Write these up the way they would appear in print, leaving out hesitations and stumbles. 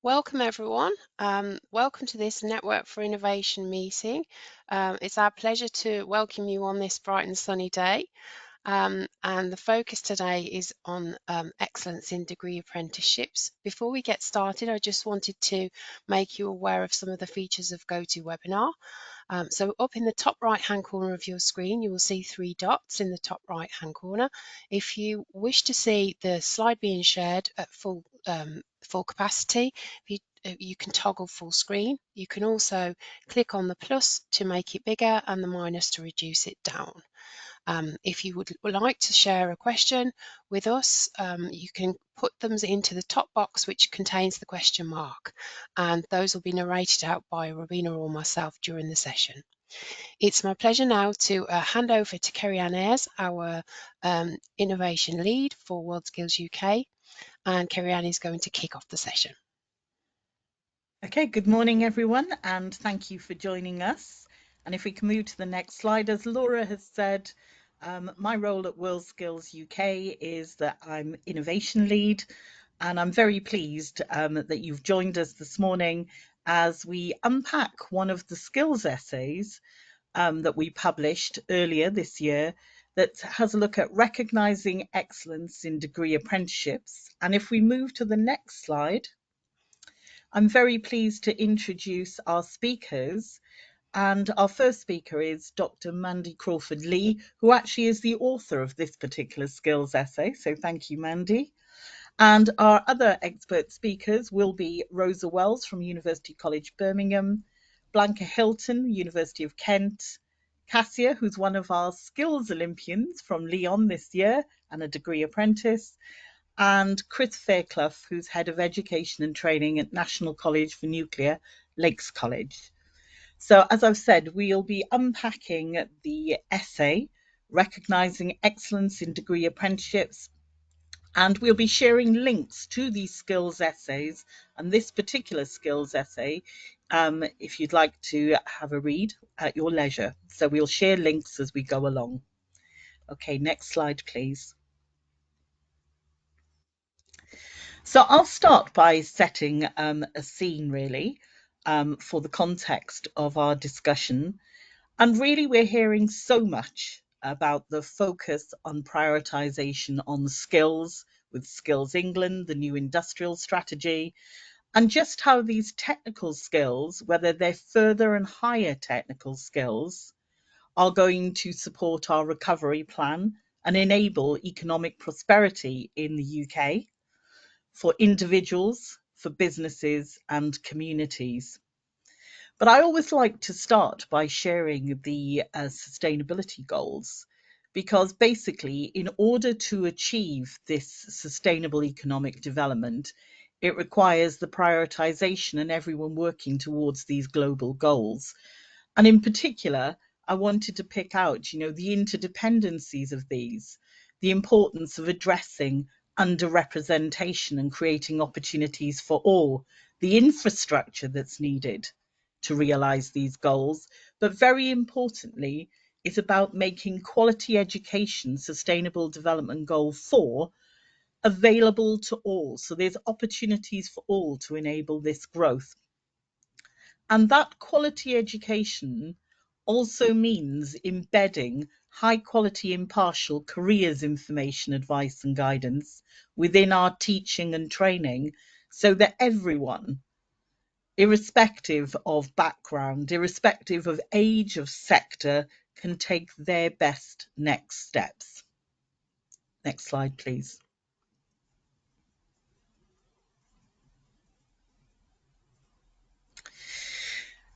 Welcome everyone. Welcome to this Network for Innovation meeting. It's our pleasure to welcome you on this bright and sunny day. And the focus today is on excellence in degree apprenticeships. Before we get started, I just wanted to make you aware of some of the features of GoToWebinar. So up in the top right hand corner of your screen, you will see three dots in the top right hand corner. If you wish to see the slide being shared at full capacity, you can toggle full screen. You can also click on the plus to make it bigger and the minus to reduce it down. If you would like to share a question with us, you can put them into the top box which contains the question mark, and those will be narrated out by Rowena or myself during the session. It's my pleasure now to hand over to Kerry-Ann Ayres, our Innovation Lead for WorldSkills UK, and Kerry-Ann is going to kick off the session. Okay, good morning everyone, and thank you for joining us. And if we can move to the next slide, as Laura has said, my role at WorldSkills UK is that I'm Innovation Lead, and I'm very pleased that you've joined us this morning as we unpack one of the skills essays that we published earlier this year that has a look at recognising excellence in degree apprenticeships. And if we move to the next slide, I'm very pleased to introduce our speakers. And our first speaker is Dr. Mandy Crawford-Lee, who actually is the author of this particular skills essay. So thank you, Mandy. And our other expert speakers will be Rosa Wells from University College Birmingham, Blanca Hilton, University of Kent, Cassia, who's one of our skills Olympians from Lyon this year and a degree apprentice, and Chris Fairclough, who's Head of Education and Training at National College for Nuclear, Lakes College. So as I've said, we'll be unpacking the essay, Recognising Excellence in Degree Apprenticeships, and we'll be sharing links to these skills essays and this particular skills essay if you'd like to have a read at your leisure. So we'll share links as we go along. Okay, next slide, please. So I'll start by setting a scene really for the context of our discussion. And really we're hearing so much about the focus on prioritisation on skills with Skills England, the new industrial strategy, and just how these technical skills, whether they're further and higher technical skills, are going to support our recovery plan and enable economic prosperity in the UK for individuals, for businesses and communities. But I always like to start by sharing the sustainability goals, because basically in order to achieve this sustainable economic development, it requires the prioritization and everyone working towards these global goals. And in particular, I wanted to pick out, the interdependencies of these, the importance of addressing underrepresentation and creating opportunities for all, the infrastructure that's needed to realise these goals, but very importantly, it's about making quality education, Sustainable Development Goal 4, available to all. So there's opportunities for all to enable this growth. And that quality education also means embedding high quality impartial careers information, advice and guidance within our teaching and training so that everyone, irrespective of background, irrespective of age, of sector, can take their best next steps. Next slide, please.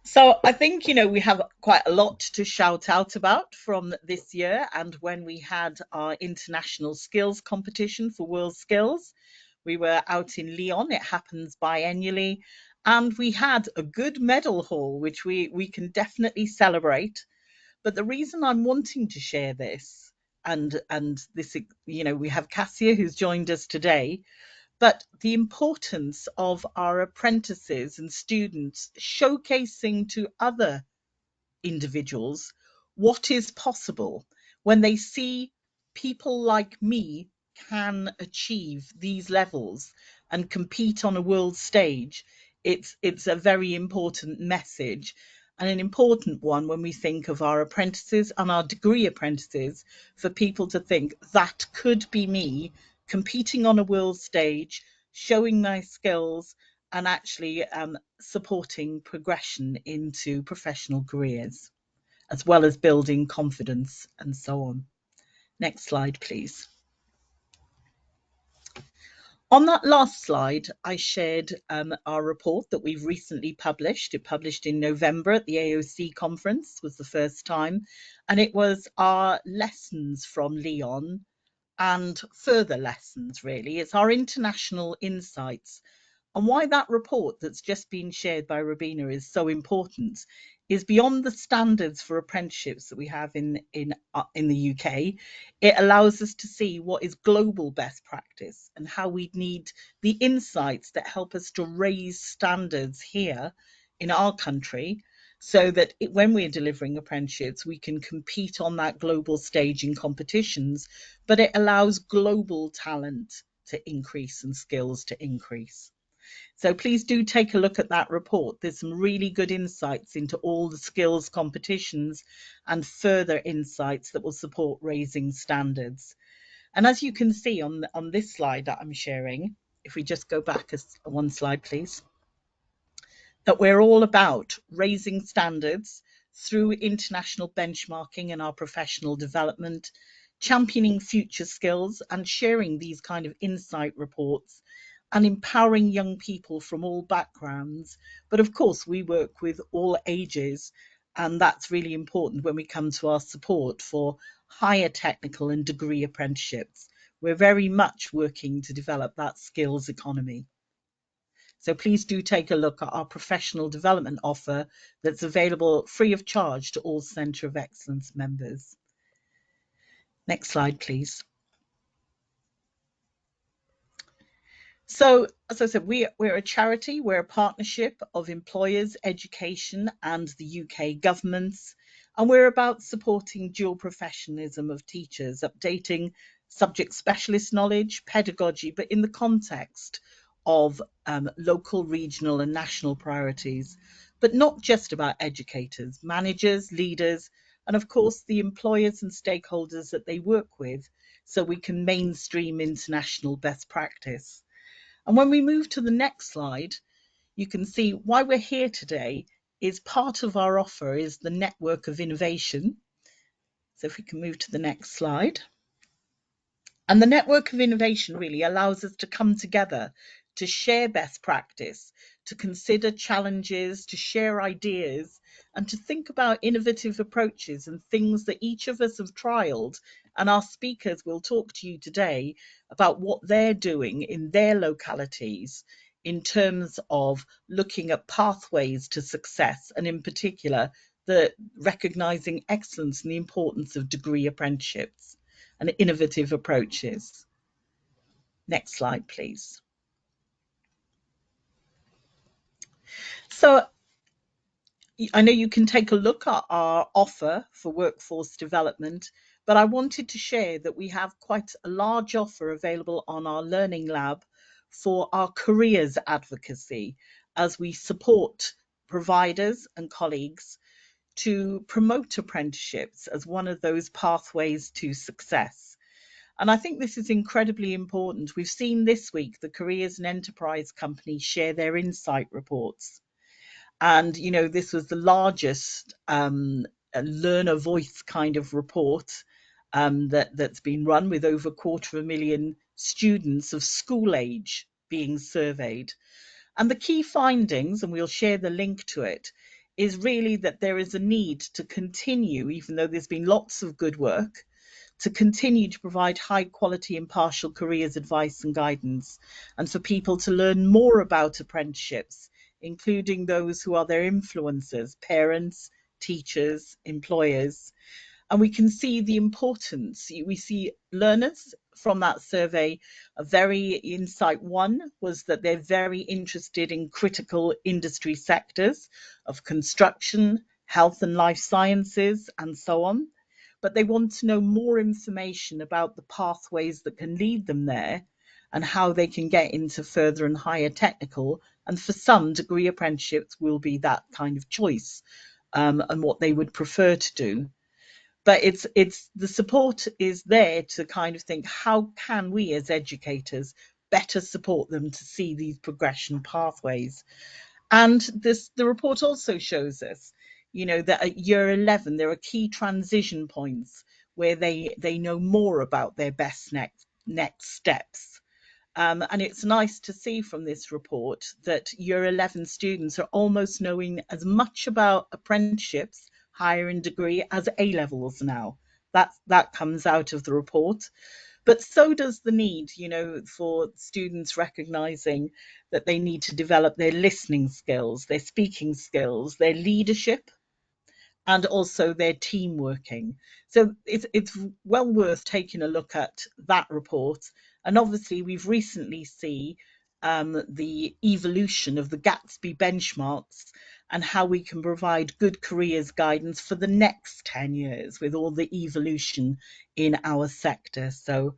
So I think, we have quite a lot to shout out about from this year. And when we had our international skills competition for WorldSkills, we were out in Lyon. It happens biennially. And we had a good medal haul, which we can definitely celebrate. But the reason I'm wanting to share this, and this, we have Cassia who's joined us today, but the importance of our apprentices and students showcasing to other individuals what is possible when they see people like me can achieve these levels and compete on a world stage, it's a very important message, and an important one when we think of our apprentices and our degree apprentices, for people to think that could be me competing on a world stage, showing my skills, and actually supporting progression into professional careers, as well as building confidence and so on. Next slide, please. On that last slide, I shared our report that we've recently published. It published in November at the AOC conference, was the first time, and it was our lessons from Lyon and further lessons, really. It's our international insights. And why that report that's just been shared by Robina is so important is beyond the standards for apprenticeships that we have in the UK. It allows us to see what is global best practice and how we need the insights that help us to raise standards here in our country, so that when we're delivering apprenticeships, we can compete on that global stage in competitions, but it allows global talent to increase and skills to increase. So please do take a look at that report. There's some really good insights into all the skills competitions and further insights that will support raising standards. And as you can see on this slide that I'm sharing, if we just go back one slide, please, that we're all about raising standards through international benchmarking in our professional development, championing future skills and sharing these kind of insight reports, and empowering young people from all backgrounds. But of course, we work with all ages, and that's really important when we come to our support for higher technical and degree apprenticeships. We're very much working to develop that skills economy. So please do take a look at our professional development offer that's available free of charge to all Centre of Excellence members. Next slide, please. So, as I said, we're a charity, we're a partnership of employers, education, and the UK governments, and we're about supporting dual professionalism of teachers, updating subject specialist knowledge, pedagogy, but in the context of local, regional, and national priorities, but not just about educators, managers, leaders, and of course the employers and stakeholders that they work with, so we can mainstream international best practice. And when we move to the next slide, you can see why we're here today is part of our offer is the network of innovation. So if we can move to the next slide. And the network of innovation really allows us to come together, to share best practice, to consider challenges, to share ideas, and to think about innovative approaches and things that each of us have trialed. And our speakers will talk to you today about what they're doing in their localities in terms of looking at pathways to success, and in particular, the recognizing excellence and the importance of degree apprenticeships and innovative approaches. Next slide, please. So I know you can take a look at our offer for workforce development, but I wanted to share that we have quite a large offer available on our Learning Lab for our careers advocacy, as we support providers and colleagues to promote apprenticeships as one of those pathways to success. And I think this is incredibly important. We've seen this week the Careers and Enterprise Company share their insight reports. And, you know, this was the largest learner voice kind of report that's been run, with over 250,000 students of school age being surveyed. And the key findings, and we'll share the link to it, is really that there is a need to continue, even though there's been lots of good work, to continue to provide high quality impartial careers advice and guidance, and for people to learn more about apprenticeships, including those who are their influencers, parents, teachers, employers. And we can see the importance. We see learners from that survey, a very insight one was that they're very interested in critical industry sectors of construction, health and life sciences, and so on. but they want to know more information about the pathways that can lead them there and how they can get into further and higher technical. And for some, degree apprenticeships will be that kind of choice, and what they would prefer to do. But it's the support is there to kind of think, how can we as educators better support them to see these progression pathways? And the report also shows us, that at year 11 there are key transition points where they know more about their best next steps. And it's nice to see from this report that year 11 students are almost knowing as much about apprenticeships, higher in degree, as A levels now. That comes out of the report. But so does the need, for students recognizing that they need to develop their listening skills, their speaking skills, their leadership, and also their team working. So it's well worth taking a look at that report. And obviously, we've recently seen the evolution of the Gatsby benchmarks and how we can provide good careers guidance for the next 10 years with all the evolution in our sector. So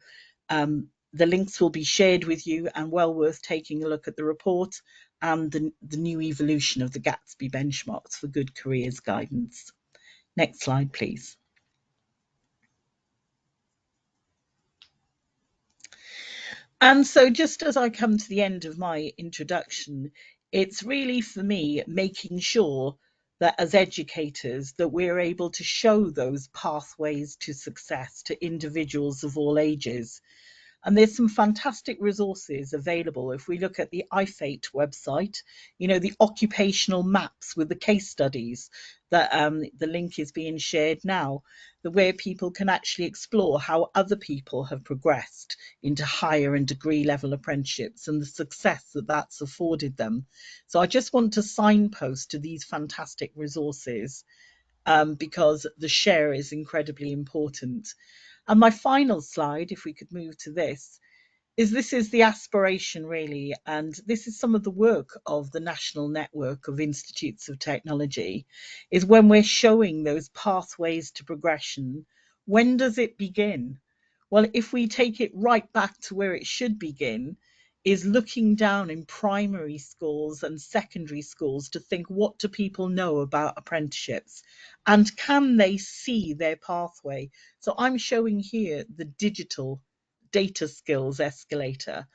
the links will be shared with you, and well worth taking a look at the report and the new evolution of the Gatsby benchmarks for good careers guidance. Next slide, please. And so, just as I come to the end of my introduction, it's really for me making sure that as educators that we're able to show those pathways to success to individuals of all ages. And there's some fantastic resources available. If we look at the IFATE website, the occupational maps with the case studies that the link is being shared now, where people can actually explore how other people have progressed into higher and degree level apprenticeships and the success that that's afforded them. So I just want to signpost to these fantastic resources, because the share is incredibly important. And my final slide, if we could move to this is the aspiration really, and this is some of the work of the National Network of Institutes of Technology, is when we're showing those pathways to progression, when does it begin? Well, if we take it right back to where it should begin, is looking down in primary schools and secondary schools to think, what do people know about apprenticeships and can they see their pathway? So I'm showing here the digital data skills escalator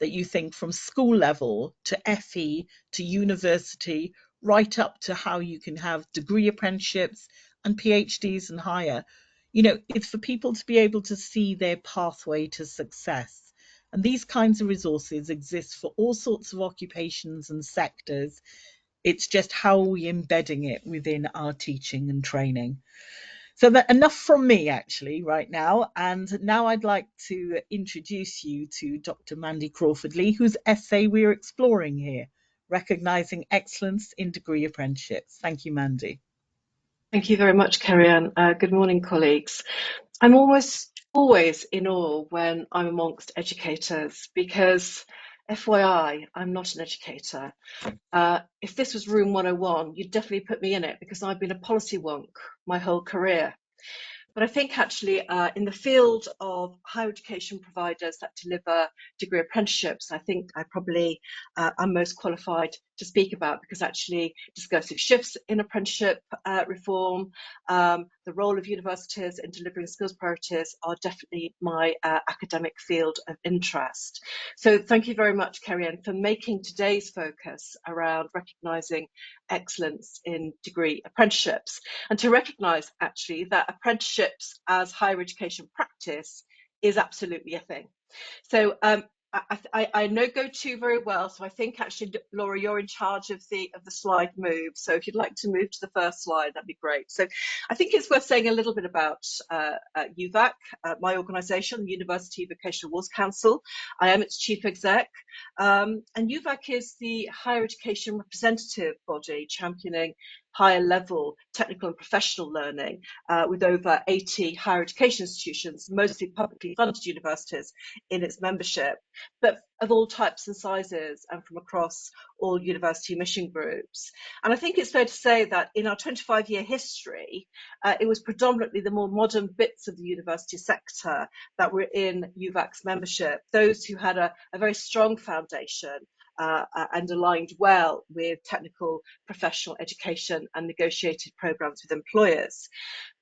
that you think from school level to FE to university, right up to how you can have degree apprenticeships and PhDs and higher. It's for people to be able to see their pathway to success. And these kinds of resources exist for all sorts of occupations and sectors. It's just how are we embedding it within our teaching and training. So that enough from me actually right now. And now I'd like to introduce you to Dr. Mandy Crawford-Lee, whose essay we're exploring here, Recognising Excellence in Degree Apprenticeships. Thank you, Mandy. Thank you very much, Kerry-Ann. Good morning, colleagues. I'm almost always in awe when I'm amongst educators because, FYI, I'm not an educator. If this was Room 101, you'd definitely put me in it because I've been a policy wonk my whole career. But I think actually in the field of higher education providers that deliver degree apprenticeships, I think I probably am most qualified to speak about because actually discursive shifts in apprenticeship reform, the role of universities in delivering skills priorities are definitely my academic field of interest. So thank you very much, Kerry-Ann, for making today's focus around recognising excellence in degree apprenticeships and to recognise actually that apprenticeships as higher education practice is absolutely a thing. So I know Go2 very well, so I think actually, Laura, you're in charge of the slide move. So if you'd like to move to the first slide, that'd be great. So I think it's worth saying a little bit about UVAC, my organisation, the University Vocational Awards Council. I am its chief exec, and UVAC is the higher education representative body championing higher level technical and professional learning, with over 80 higher education institutions, mostly publicly funded universities, in its membership, but of all types and sizes and from across all university mission groups. And I think it's fair to say that in our 25-year history, it was predominantly the more modern bits of the university sector that were in UVAC's membership, those who had a very strong foundation and aligned well with technical professional education and negotiated programs with employers.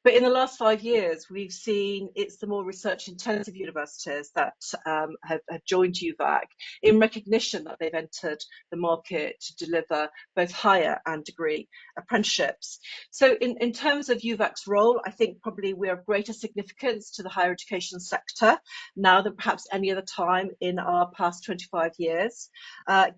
But in the last 5 years, we've seen it's the more research-intensive universities that have joined UVAC in recognition that they've entered the market to deliver both higher and degree apprenticeships. So in terms of UVAC's role, I think probably we're of greater significance to the higher education sector now than perhaps any other time in our past 25 years,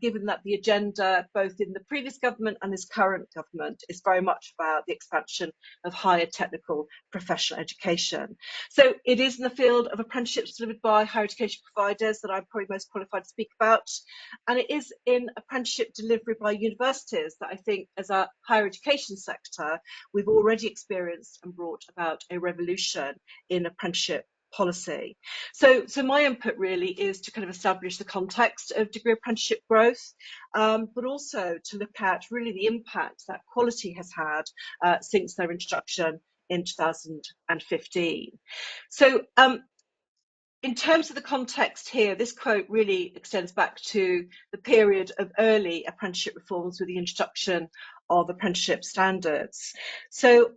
given that the agenda, both in the previous government and this current government, is very much about the expansion of higher technical professional education. So it is in the field of apprenticeships delivered by higher education providers that I'm probably most qualified to speak about. And it is in apprenticeship delivery by universities that I think as a higher education sector, we've already experienced and brought about a revolution in apprenticeship policy. So my input really is to kind of establish the context of degree apprenticeship growth, but also to look at really the impact that quality has had since their introduction in 2015. So in terms of the context here, this quote really extends back to the period of early apprenticeship reforms with the introduction of apprenticeship standards. So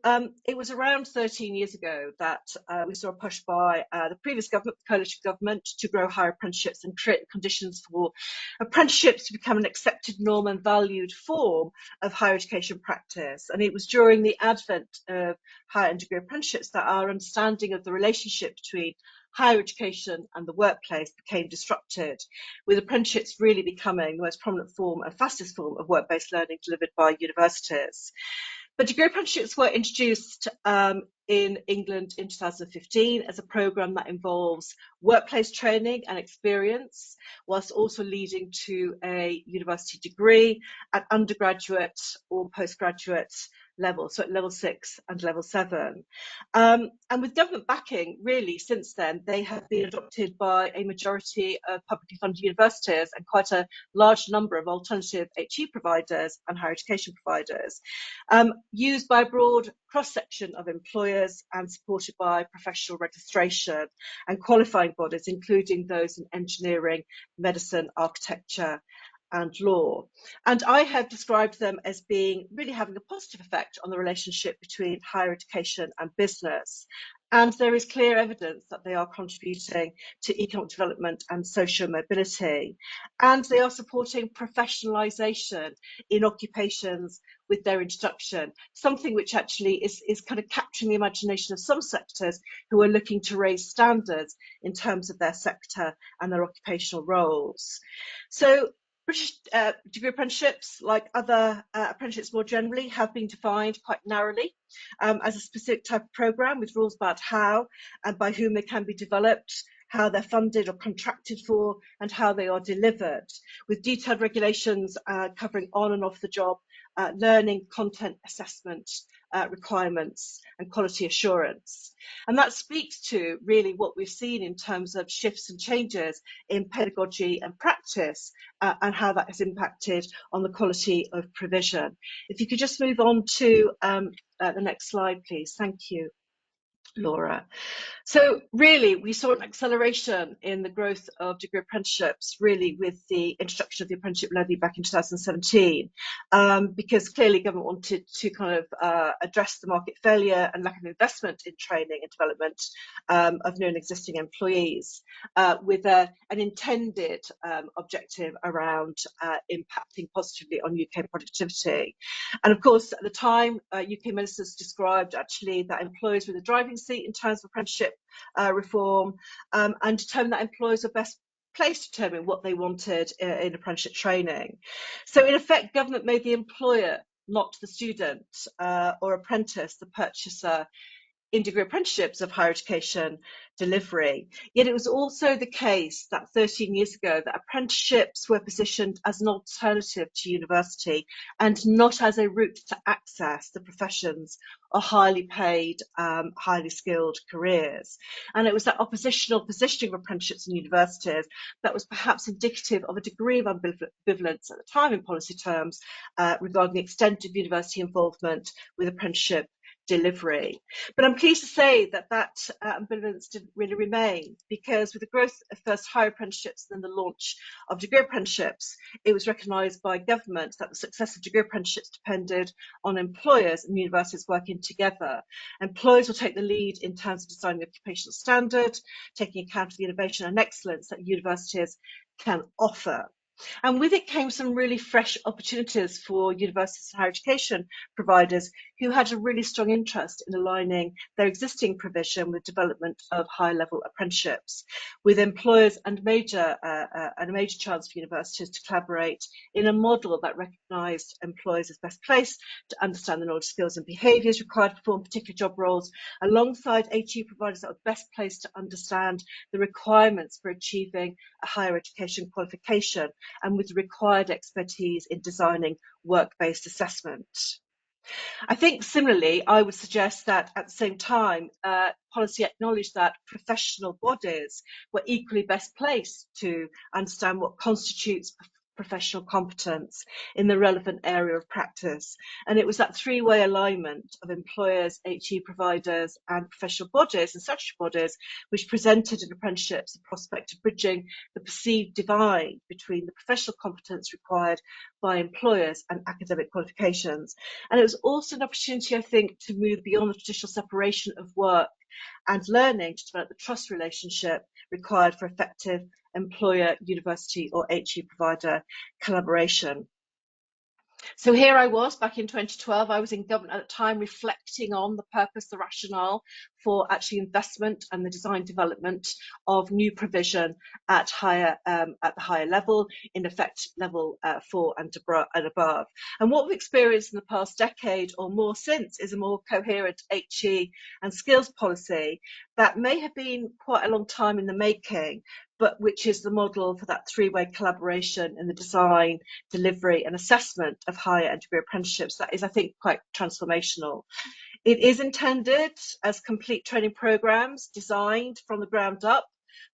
it was around 13 years ago that we saw a push by the previous government, the coalition government, to grow higher apprenticeships and create the conditions for apprenticeships to become an accepted norm and valued form of higher education practice. And it was during the advent of higher and degree apprenticeships that our understanding of the relationship between higher education and the workplace became disrupted, with apprenticeships really becoming the most prominent form and fastest form of work-based learning delivered by universities. But degree apprenticeships were introduced in England in 2015 as a programme that involves workplace training and experience, whilst also leading to a university degree at undergraduate or postgraduate level, so at level 6 and level 7. And with government backing, really, since then, they have been adopted by a majority of publicly funded universities and quite a large number of alternative HE providers and higher education providers, used by a broad cross-section of employers and supported by professional registration and qualifying bodies, including those in engineering, medicine, architecture, and law. And I have described them as being really having a positive effect on the relationship between higher education and business. And there is clear evidence that they are contributing to economic development and social mobility. And they are supporting professionalisation in occupations with their introduction, something which actually is kind of capturing the imagination of some sectors who are looking to raise standards in terms of their sector and their occupational roles. So British degree apprenticeships, like other apprenticeships more generally, have been defined quite narrowly as a specific type of programme with rules about how and by whom they can be developed, how they're funded or contracted for, and how they are delivered, with detailed regulations covering on and off the job learning, content assessment requirements, and quality assurance. And that speaks to really what we've seen in terms of shifts and changes in pedagogy and practice and how that has impacted on the quality of provision. If you could just move on to the next slide, please. Thank you, Laura. So really, we saw an acceleration in the growth of degree apprenticeships, really with the introduction of the apprenticeship levy back in 2017, because clearly government wanted to kind of address the market failure and lack of investment in training and development of new and existing employees, with an intended objective around impacting positively on UK productivity. And of course, at the time, UK ministers described actually that employers were the driving seat in terms of apprenticeship reform, and determined that employers were best placed to determine what they wanted in apprenticeship training. So in effect, government made the employer, not the student or apprentice, the purchaser in degree apprenticeships of higher education delivery. Yet it was also the case that 13 years ago that apprenticeships were positioned as an alternative to university and not as a route to access the professions or highly paid, highly skilled careers. And it was that oppositional positioning of apprenticeships in universities that was perhaps indicative of a degree of ambivalence at the time in policy terms regarding the extent of university involvement with apprenticeship delivery. But I'm pleased to say that ambivalence didn't really remain, because with the growth of first higher apprenticeships and then the launch of degree apprenticeships, it was recognised by government that the success of degree apprenticeships depended on employers and universities working together. Employers will take the lead in terms of designing the occupational standard, taking account of the innovation and excellence that universities can offer. And with it came some really fresh opportunities for universities and higher education providers who had a really strong interest in aligning their existing provision with development of high-level apprenticeships, with employers and a major chance for universities to collaborate in a model that recognised employers as best placed to understand the knowledge, skills and behaviours required to perform particular job roles, alongside HE providers that were best placed to understand the requirements for achieving a higher education qualification and with the required expertise in designing work-based assessment. I think similarly, I would suggest that at the same time, policy acknowledged that professional bodies were equally best placed to understand what constitutes professional competence in the relevant area of practice. And it was that three-way alignment of employers, HE providers and professional bodies and statutory bodies which presented in apprenticeships the prospect of bridging the perceived divide between the professional competence required by employers and academic qualifications. And it was also an opportunity, I think, to move beyond the traditional separation of work and learning to develop the trust relationship required for effective employer, university or HE provider collaboration. So here I was back in 2012, I was in government at the time, reflecting on the purpose, the rationale for actually investment and the design development of new provision at the higher level, in effect level 4 and above. And what we've experienced in the past decade or more since is a more coherent HE and skills policy that may have been quite a long time in the making, but which is the model for that three-way collaboration in the design, delivery and assessment of higher and degree apprenticeships. That is, I think, quite transformational. It is intended as complete training programs designed from the ground up.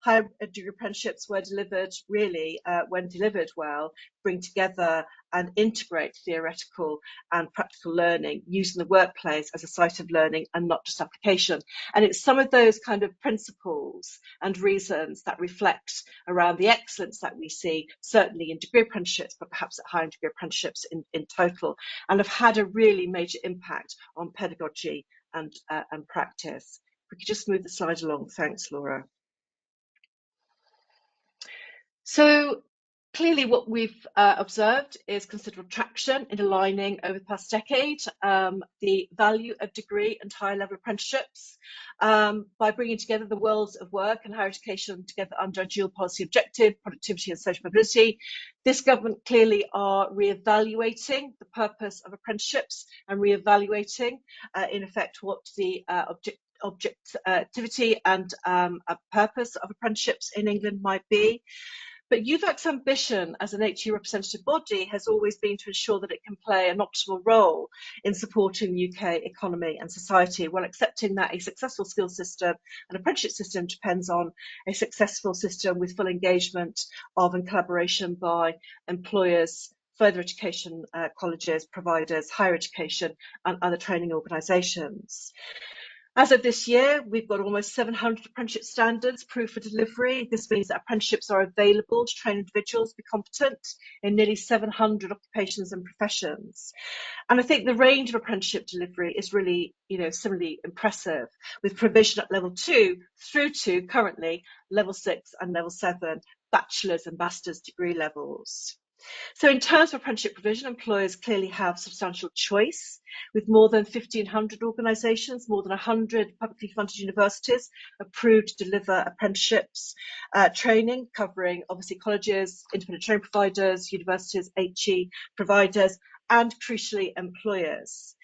Higher degree apprenticeships were delivered really, when delivered well, bring together and integrate theoretical and practical learning using the workplace as a site of learning and not just application. And it's some of those kind of principles and reasons that reflect around the excellence that we see, certainly in degree apprenticeships, but perhaps at higher degree apprenticeships in total, and have had a really major impact on pedagogy and practice. If we could just move the slide along. Thanks, Laura. So clearly what we've observed is considerable traction in aligning over the past decade the value of degree and higher level apprenticeships by bringing together the worlds of work and higher education together under a dual policy objective, productivity and social mobility. This government clearly are re-evaluating the purpose of apprenticeships and re-evaluating in effect what the objectivity and a purpose of apprenticeships in England might be. But UVAC's ambition as an HE representative body has always been to ensure that it can play an optimal role in supporting the UK economy and society, while accepting that a successful skills system and apprenticeship system depends on a successful system with full engagement of and collaboration by employers, further education colleges, providers, higher education and other training organisations. As of this year, we've got almost 700 apprenticeship standards approved for delivery. This means that apprenticeships are available to train individuals to be competent in nearly 700 occupations and professions. And I think the range of apprenticeship delivery is really, similarly impressive, with provision at level 2 through to currently level 6 and level 7 bachelor's and master's degree levels. So in terms of apprenticeship provision, employers clearly have substantial choice, with more than 1,500 organisations, more than 100 publicly funded universities approved to deliver apprenticeships training, covering obviously colleges, independent training providers, universities, HE providers, and crucially employers.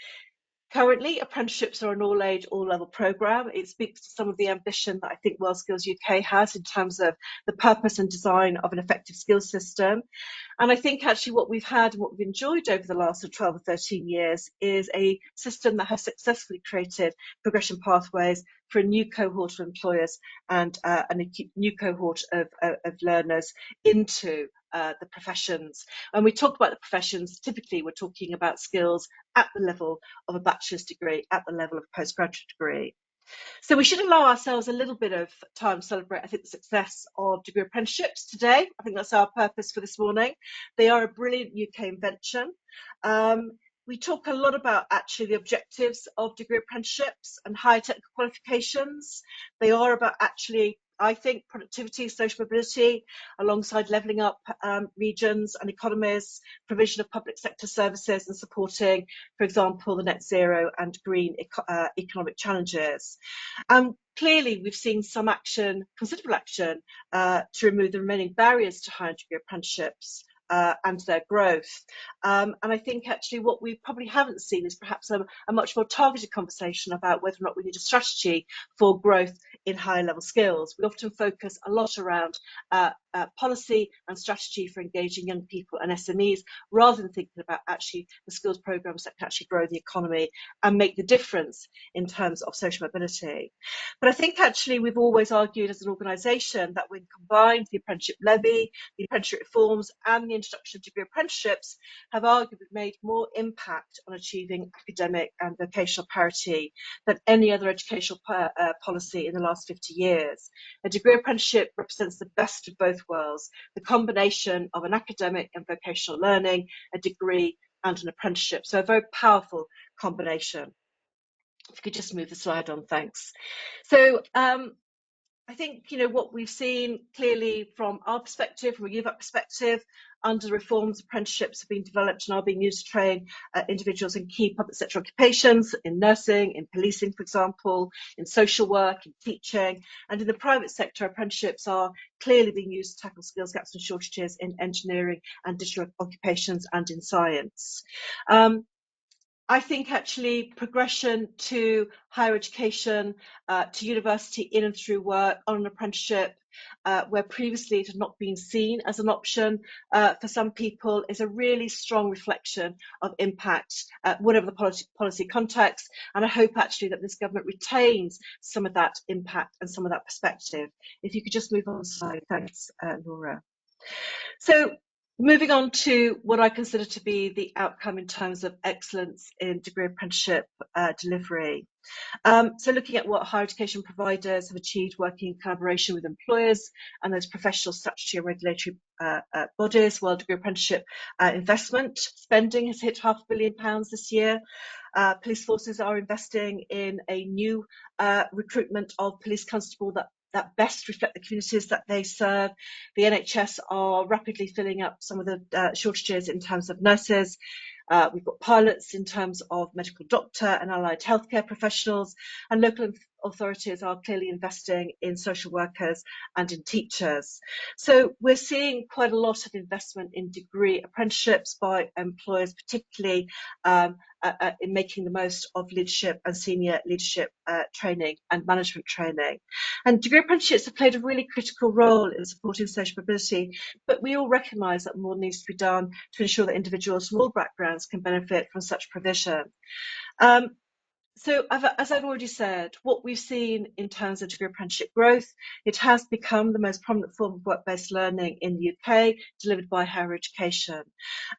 Currently, apprenticeships are an all-age, all-level programme. It speaks to some of the ambition that I think WorldSkills UK has in terms of the purpose and design of an effective skills system. And I think actually what we've had and what we've enjoyed over the last 12 or 13 years is a system that has successfully created progression pathways for a new cohort of employers and a new cohort of learners into the professions. When we talk about the professions, typically we're talking about skills at the level of a bachelor's degree, at the level of a postgraduate degree. So we should allow ourselves a little bit of time to celebrate, I think, the success of degree apprenticeships today. I think that's our purpose for this morning. They are a brilliant UK invention. We talk a lot about actually the objectives of degree apprenticeships and higher technical qualifications. They are about actually, I think, productivity, social mobility, alongside levelling up regions and economies, provision of public sector services and supporting, for example, the net zero and green economic challenges. Clearly, we've seen some action, considerable action, to remove the remaining barriers to higher degree apprenticeships and their growth. And I think actually what we probably haven't seen is perhaps a much more targeted conversation about whether or not we need a strategy for growth in higher level skills. We often focus a lot around policy and strategy for engaging young people and SMEs, rather than thinking about actually the skills programs that can actually grow the economy and make the difference in terms of social mobility. But I think actually we've always argued as an organisation that when combined, the apprenticeship levy, the apprenticeship reforms and the introduction of degree apprenticeships have arguably made more impact on achieving academic and vocational parity than any other educational policy in the last 50 years. A degree apprenticeship represents the best of both worlds, the combination of an academic and vocational learning, a degree and an apprenticeship. So a very powerful combination. If you could just move the slide on, thanks. So I think, what we've seen clearly from our perspective, from a UVAC perspective, under the reforms, apprenticeships have been developed and are being used to train individuals in key public sector occupations, in nursing, in policing, for example, in social work, in teaching. And in the private sector, apprenticeships are clearly being used to tackle skills gaps and shortages in engineering and digital occupations and in science. I think actually progression to higher education, to university in and through work on an apprenticeship, where previously it had not been seen as an option for some people, is a really strong reflection of impact, whatever the policy context. And I hope actually that this government retains some of that impact and some of that perspective. If you could just move on the slide. Thanks, Laura. So moving on to what I consider to be the outcome in terms of excellence in degree apprenticeship delivery. So looking at what higher education providers have achieved working in collaboration with employers and those professional, statutory and regulatory bodies, while degree apprenticeship investment spending has hit £500 million this year. Police forces are investing in a new recruitment of police constable that best reflect the communities that they serve. The NHS are rapidly filling up some of the shortages in terms of nurses. We've got pilots in terms of medical doctor and allied healthcare professionals, and local authorities are clearly investing in social workers and in teachers. So we're seeing quite a lot of investment in degree apprenticeships by employers, particularly in making the most of leadership and senior leadership training and management training. And degree apprenticeships have played a really critical role in supporting social mobility, but we all recognise that more needs to be done to ensure that individuals from all backgrounds can benefit from such provision. So as I've already said, what we've seen in terms of degree apprenticeship growth, it has become the most prominent form of work-based learning in the UK, delivered by higher education.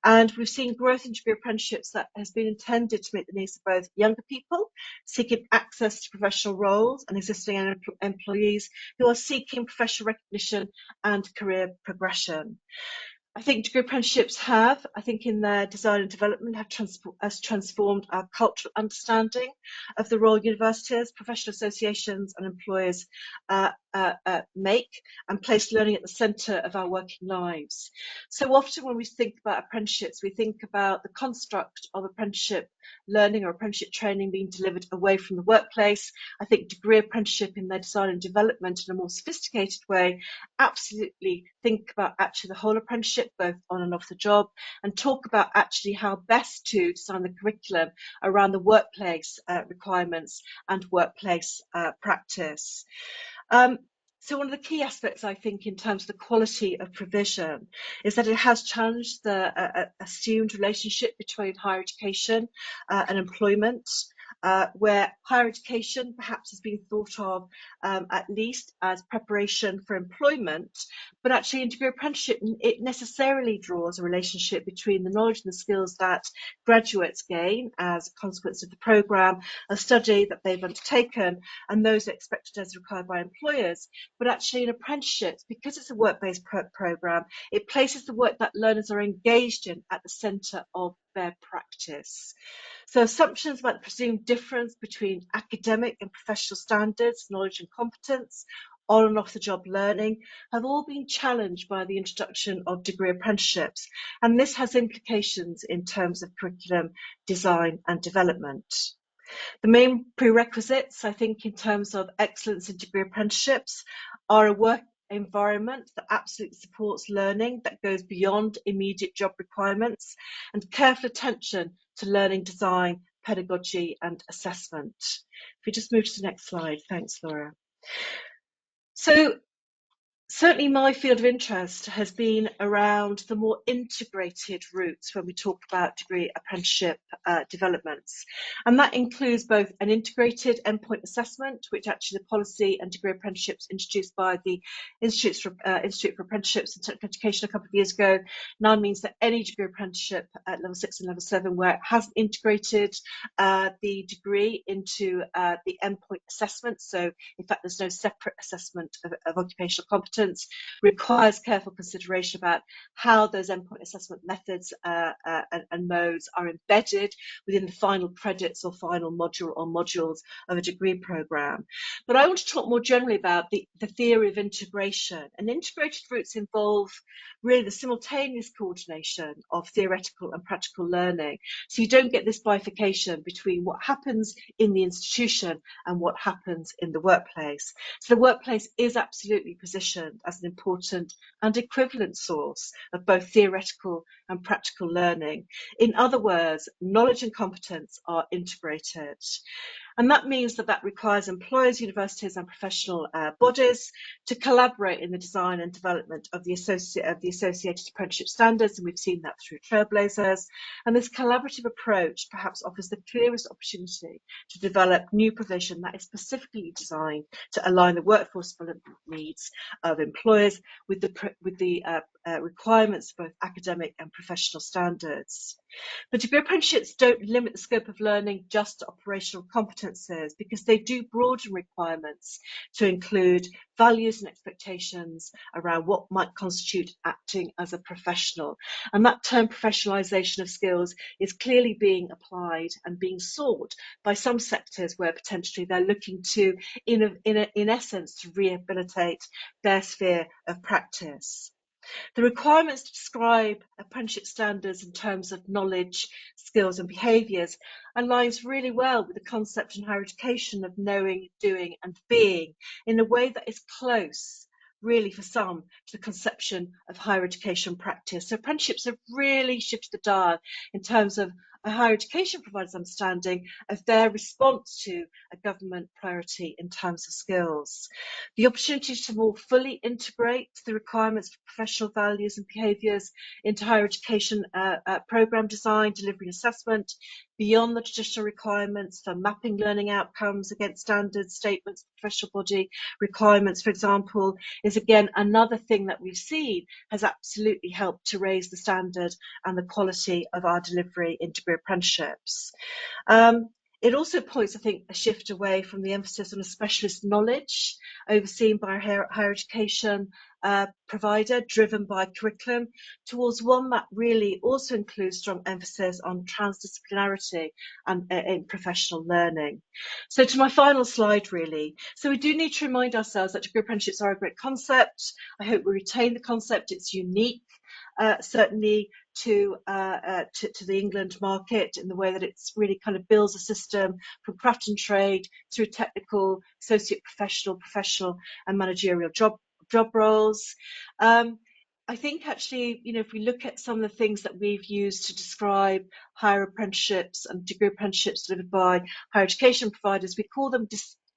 And we've seen growth in degree apprenticeships that has been intended to meet the needs of both younger people seeking access to professional roles and existing employees who are seeking professional recognition and career progression. I think degree apprenticeships have, in their design and development, has transformed our cultural understanding of the role universities, professional associations and employers make and place learning at the centre of our working lives. So often when we think about apprenticeships, we think about the construct of apprenticeship learning or apprenticeship training being delivered away from the workplace. I think degree apprenticeship in their design and development in a more sophisticated way absolutely think about actually the whole apprenticeship, both on and off the job, and talk about actually how best to design the curriculum around the workplace requirements and workplace practice. So one of the key aspects, I think, in terms of the quality of provision is that it has challenged the assumed relationship between higher education and employment, where higher education perhaps has been thought of at least as preparation for employment, but actually in degree apprenticeship, it necessarily draws a relationship between the knowledge and the skills that graduates gain as a consequence of the programme, a study that they've undertaken, and those expected as required by employers. But actually in apprenticeships, because it's a work-based programme, it places the work that learners are engaged in at the centre of their practice. So assumptions about the presumed difference between academic and professional standards, knowledge and competence, on and off the job learning have all been challenged by the introduction of degree apprenticeships. And this has implications in terms of curriculum design and development. The main prerequisites, I think, in terms of excellence in degree apprenticeships are a work environment that absolutely supports learning that goes beyond immediate job requirements and careful attention to learning design, pedagogy and assessment. If we just move to the next slide. Thanks, Laura. So certainly my field of interest has been around the more integrated routes when we talk about degree apprenticeship developments. And that includes both an integrated endpoint assessment, which actually the policy and degree apprenticeships introduced by the Institute for Apprenticeships and Technical Education a couple of years ago, now means that any degree apprenticeship at level 6 and level 7 where it has integrated the degree into the endpoint assessment. So in fact, there's no separate assessment of occupational competence, requires careful consideration about how those endpoint assessment methods and modes are embedded within the final credits or final module or modules of a degree programme. But I want to talk more generally about the theory of integration. And integrated routes involve really the simultaneous coordination of theoretical and practical learning. So you don't get this bifurcation between what happens in the institution and what happens in the workplace. So the workplace is absolutely positioned as an important and equivalent source of both theoretical and practical learning. In other words, knowledge and competence are integrated. And that means that requires employers, universities and professional bodies to collaborate in the design and development of the associated apprenticeship standards, and we've seen that through Trailblazers. And this collaborative approach perhaps offers the clearest opportunity to develop new provision that is specifically designed to align the workforce development needs of employers with the requirements of both academic and professional standards. But degree apprenticeships don't limit the scope of learning just to operational competences, because they do broaden requirements to include values and expectations around what might constitute acting as a professional. And that term professionalisation of skills is clearly being applied and being sought by some sectors where potentially they're looking to, in essence, to rehabilitate their sphere of practice. The requirements to describe apprenticeship standards in terms of knowledge, skills and behaviours aligns really well with the concept in higher education of knowing, doing and being in a way that is close, really for some, to the conception of higher education practice. So apprenticeships have really shifted the dial in terms of a higher education provider's understanding of their response to a government priority in terms of skills. The opportunity to more fully integrate the requirements for professional values and behaviours into higher education programme design, delivery and assessment, beyond the traditional requirements for mapping learning outcomes against standards, statements, professional body requirements, for example, is again another thing that we've seen has absolutely helped to raise the standard and the quality of our delivery in degree apprenticeships. It also points, I think, a shift away from the emphasis on a specialist knowledge overseen by higher education provider driven by curriculum towards one that really also includes strong emphasis on transdisciplinarity and in professional learning. So to my final slide, really. So we do need to remind ourselves that degree apprenticeships are a great concept. I hope we retain the concept. It's unique, certainly to the England market in the way that it's really kind of builds a system from craft and trade through technical, associate professional and managerial job roles. I think actually, if we look at some of the things that we've used to describe higher apprenticeships and degree apprenticeships delivered by higher education providers, we call them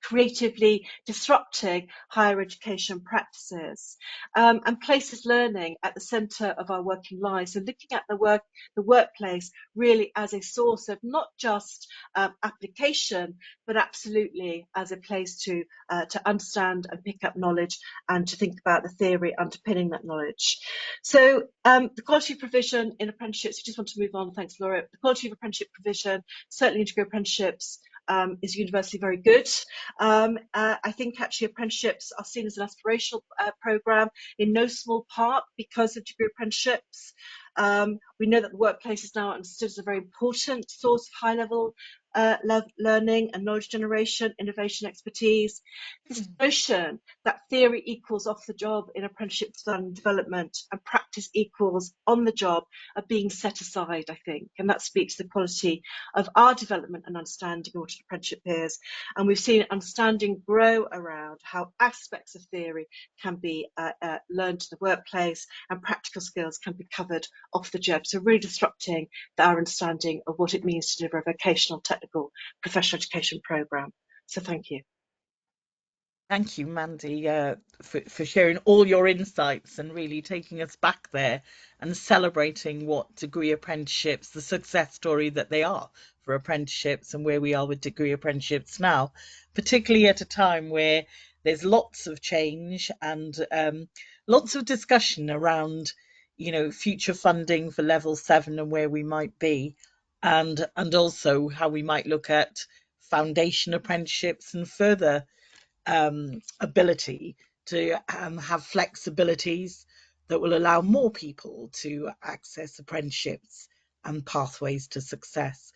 creatively disrupting higher education practices, and places learning at the centre of our working lives. So looking at the workplace really as a source of not just application, but absolutely as a place to understand and pick up knowledge and to think about the theory underpinning that knowledge. So the quality of provision in apprenticeships, we just want to move on, thanks Laura. The quality of apprenticeship provision, certainly in degree apprenticeships, is universally very good. I think actually apprenticeships are seen as an aspirational programme in no small part because of degree apprenticeships. We know that the workplace is now understood as a very important source of high-level learning and knowledge generation, innovation, expertise. This notion that theory equals off the job in apprenticeship design and development and practice equals on the job are being set aside, I think, and that speaks to the quality of our development and understanding of apprenticeship peers. And we've seen understanding grow around how aspects of theory can be learned in the workplace and practical skills can be covered off the job. So really disrupting our understanding of what it means to deliver a vocational, technical, professional education programme. So thank you. Thank you, Mandy, for sharing all your insights and really taking us back there and celebrating what degree apprenticeships, the success story that they are for apprenticeships and where we are with degree apprenticeships now, particularly at a time where there's lots of change and lots of discussion around, future funding for level 7 and where we might be, and also how we might look at foundation apprenticeships and further ability to have flexibilities that will allow more people to access apprenticeships and pathways to success.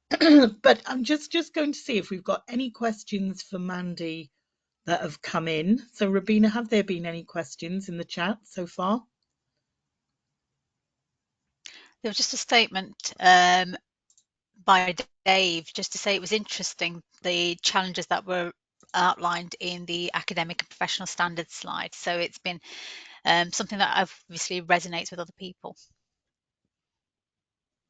But I'm just going to see if we've got any questions for Mandy that have come in. So Rabina, have there been any questions in the chat so far? There was just a statement by Dave just to say it was interesting, the challenges that were outlined in the academic and professional standards slide. So it's been something that obviously resonates with other people.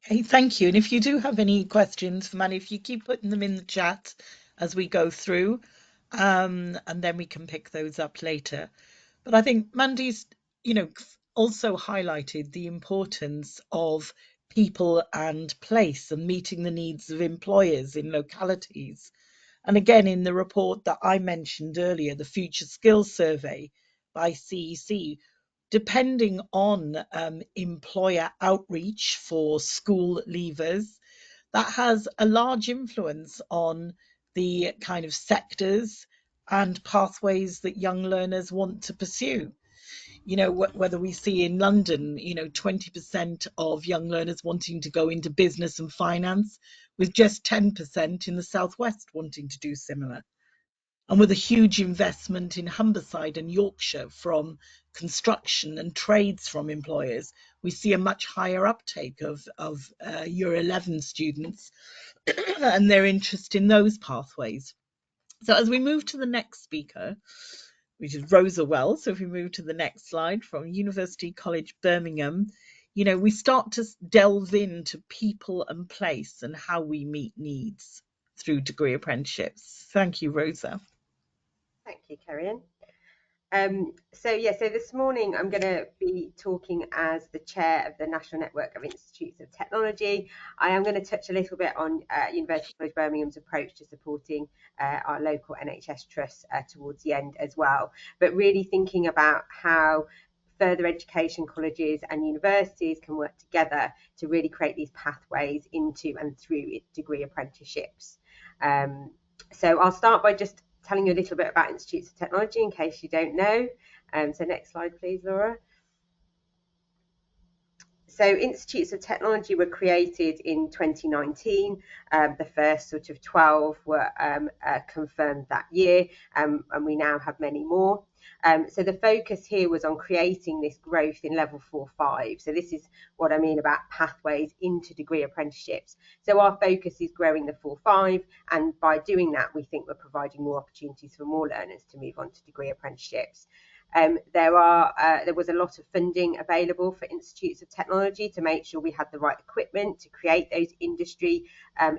Okay, thank you. And if you do have any questions for Mandy, if you keep putting them in the chat as we go through, and then we can pick those up later. But I think Mandy's, also highlighted the importance of people and place and meeting the needs of employers in localities. And again, in the report that I mentioned earlier, the Future Skills Survey by CEC, depending on employer outreach for school leavers, that has a large influence on the kind of sectors and pathways that young learners want to pursue. Whether we see in London, 20% of young learners wanting to go into business and finance, with just 10% in the Southwest wanting to do similar. And with a huge investment in Humberside and Yorkshire from construction and trades from employers, we see a much higher uptake of Year 11 students and their interest in those pathways. So as we move to the next speaker, which is Rosa Wells, so if we move to the next slide, from University College Birmingham, we start to delve into people and place and how we meet needs through degree apprenticeships. Thank you, Rosa. Thank you, Kerry-Ann. So this morning I'm going to be talking as the chair of the National Network of Institutes of Technology. I am going to touch a little bit on University College Birmingham's approach to supporting our local NHS trusts towards the end as well, but really thinking about how further education colleges and universities can work together to really create these pathways into and through degree apprenticeships. So I'll start by just telling you a little bit about Institutes of Technology in case you don't know. So next slide, please, Laura. So Institutes of Technology were created in 2019. The first sort of 12 were confirmed that year, and we now have many more. So the focus here was on creating this growth in level 4-5. So this is what I mean about pathways into degree apprenticeships. So our focus is growing the 4-5, and by doing that, we think we're providing more opportunities for more learners to move on to degree apprenticeships. There was a lot of funding available for Institutes of Technology to make sure we had the right equipment to create those industry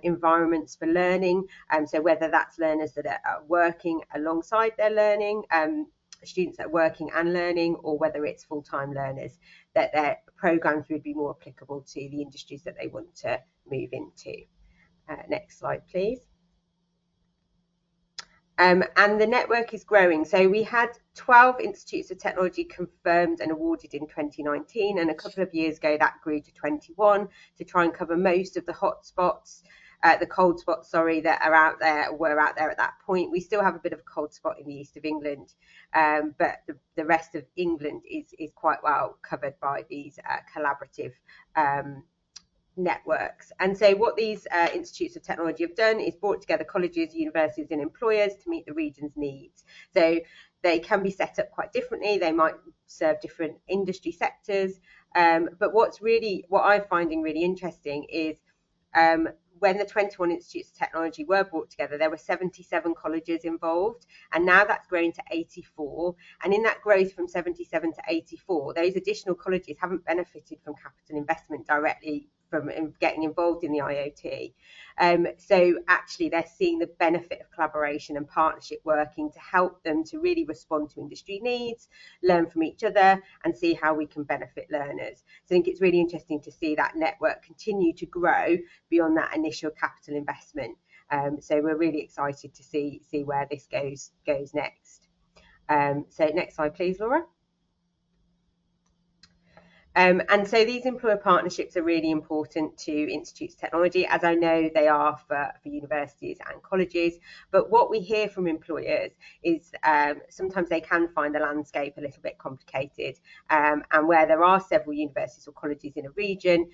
environments for learning. So whether that's learners that are working alongside their learning, students that are working and learning, or whether it's full-time learners, that their programs would be more applicable to the industries that they want to move into. Next slide, please. And the network is growing. So we had 12 Institutes of Technology confirmed and awarded in 2019, and a couple of years ago that grew to 21 to try and cover most of the hotspots, the cold spots, sorry, that are out there, were out there at that point. We still have a bit of a cold spot in the east of England, but the rest of England is quite well covered by these collaborative networks. And so what these Institutes of Technology have done is brought together colleges, universities and employers to meet the region's needs. So they can be set up quite differently. They might serve different industry sectors. But what I'm finding really interesting is when the 21 Institutes of Technology were brought together, there were 77 colleges involved, and now that's grown to 84. And in that growth from 77 to 84, those additional colleges haven't benefited from capital investment directly from getting involved in the IoT. So actually they're seeing the benefit of collaboration and partnership working to help them to really respond to industry needs, learn from each other and see how we can benefit learners. So I think it's really interesting to see that network continue to grow beyond that initial capital investment. So we're really excited to see where this goes next. So next slide, please, Laura. And so these employer partnerships are really important to Institutes of Technology, as I know they are for universities and colleges. But what we hear from employers is sometimes they can find the landscape a little bit complicated. And where there are several universities or colleges in a region,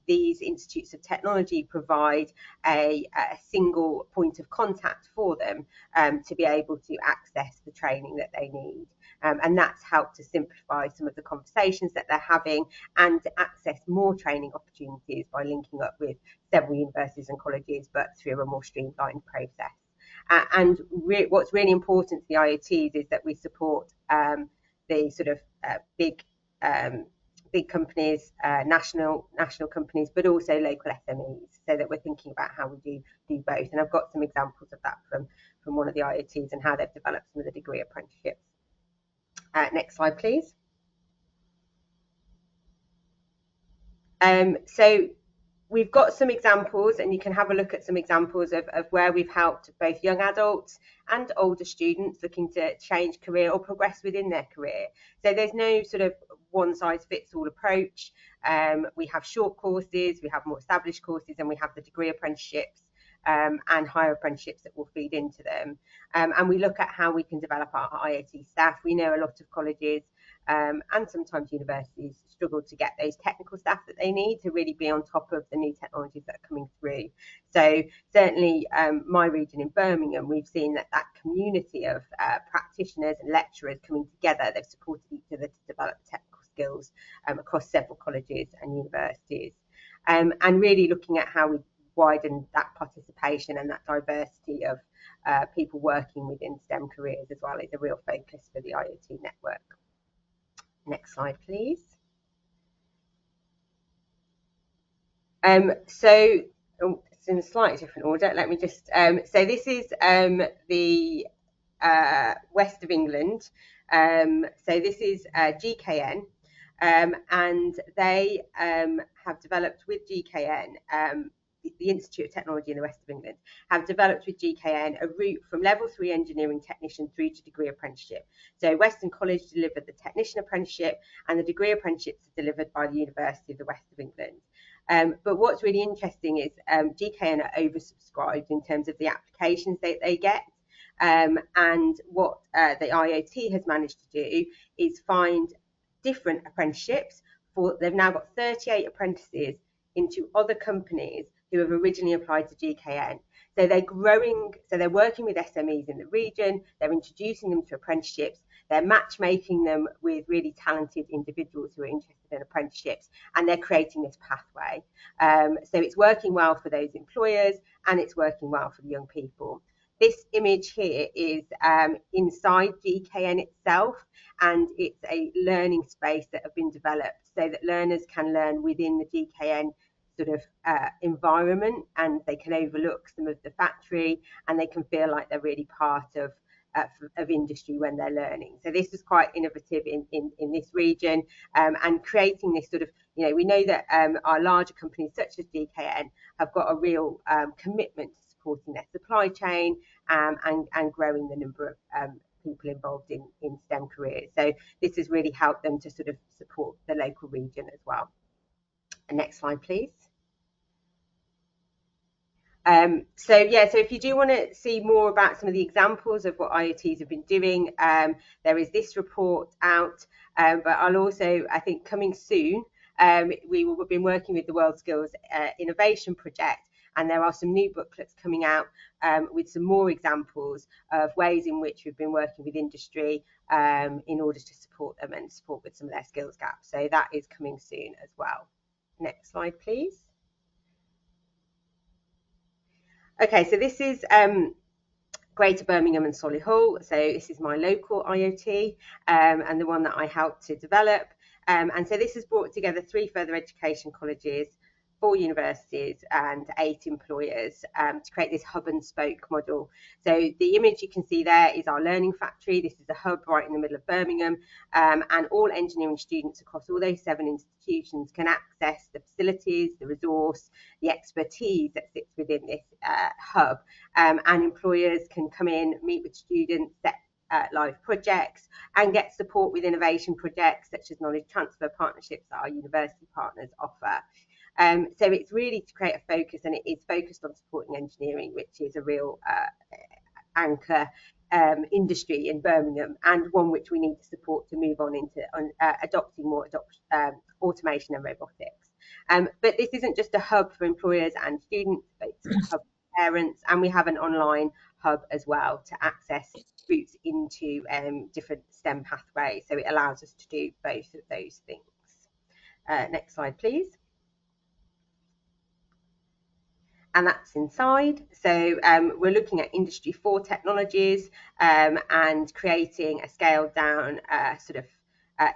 these Institutes of Technology provide a single point of contact for them to be able to access the training that they need. And that's helped to simplify some of the conversations that they're having and to access more training opportunities by linking up with several universities and colleges, but through a more streamlined process. And what's really important to the IoTs is that we support the sort of big companies, national companies, but also local SMEs, so that we're thinking about how we do both. And I've got some examples of that from one of the IoTs and how they've developed some of the degree apprenticeships. Next slide, please. So we've got some examples, and you can have a look at some examples of where we've helped both young adults and older students looking to change career or progress within their career. So there's no sort of one-size-fits-all approach. We have short courses, we have more established courses, and we have the degree apprenticeships and higher apprenticeships that will feed into them. And we look at how we can develop our IoT staff. We know a lot of colleges and sometimes universities struggle to get those technical staff that they need to really be on top of the new technologies that are coming through. So certainly my region in Birmingham, we've seen that community of practitioners and lecturers coming together, they've supported each other to develop technical skills across several colleges and universities. And really looking at how we widen that participation and that diversity of people working within STEM careers as well is a real focus for the IoT network. Next slide, please. So it's in a slightly different order. Let me just, so this is the west of England. So this is GKN, and they have developed with GKN, the Institute of Technology in the West of England, have developed with GKN a route from level 3 engineering technician through to degree apprenticeship. So Western College delivered the technician apprenticeship, and the degree apprenticeships are delivered by the University of the West of England. But what's really interesting is GKN are oversubscribed in terms of the applications that they get. And what the IoT has managed to do is find different apprenticeships. They've now got 38 apprentices into other companies who have originally applied to GKN. So they're growing, so they're working with SMEs in the region, they're introducing them to apprenticeships, they're matchmaking them with really talented individuals who are interested in apprenticeships, and they're creating this pathway. So it's working well for those employers, and it's working well for the young people. This image here is inside GKN itself, and it's a learning space that have been developed so that learners can learn within the GKN sort of environment, and they can overlook some of the factory, and they can feel like they're really part of industry when they're learning. So this is quite innovative in this region, and creating this sort of, we know that our larger companies such as GKN have got a real commitment to supporting their supply chain, and growing the number of people involved in STEM careers. So this has really helped them to sort of support the local region as well. Next slide, please. So if you do want to see more about some of the examples of what IoTs have been doing, there is this report out, but I'll also, I think coming soon, we've been working with the World Skills Innovation Project, and there are some new booklets coming out with some more examples of ways in which we've been working with industry in order to support them and support with some of their skills gaps. So that is coming soon as well. Next slide, please. Okay, so this is Greater Birmingham and Solihull. So this is my local IoT, and the one that I helped to develop. And so this has brought together 3 further education colleges, 4 universities and 8 employers to create this hub and spoke model. So the image you can see there is our learning factory. This is a hub right in the middle of Birmingham, and all engineering students across all those 7 institutions can access the facilities, the resource, the expertise that sits within this hub, and employers can come in, meet with students, set live projects, and get support with innovation projects such as knowledge transfer partnerships that our university partners offer. So it's really to create a focus, and it is focused on supporting engineering, which is a real anchor industry in Birmingham, and one which we need to support to move on into adopting more automation and robotics. But this isn't just a hub for employers and students, but it's a hub for parents, and we have an online hub as well to access routes into different STEM pathways. So it allows us to do both of those things. Next slide, please. And that's inside. So we're looking at Industry 4 technologies and creating a scaled down sort of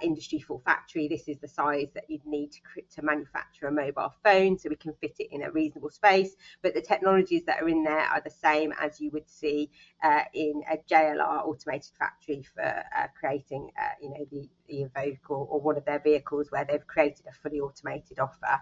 Industry 4 factory. This is the size that you'd need to manufacture a mobile phone, so we can fit it in a reasonable space. But the technologies that are in there are the same as you would see in a JLR automated factory for creating, the Evoque or one of their vehicles, where they've created a fully automated offer.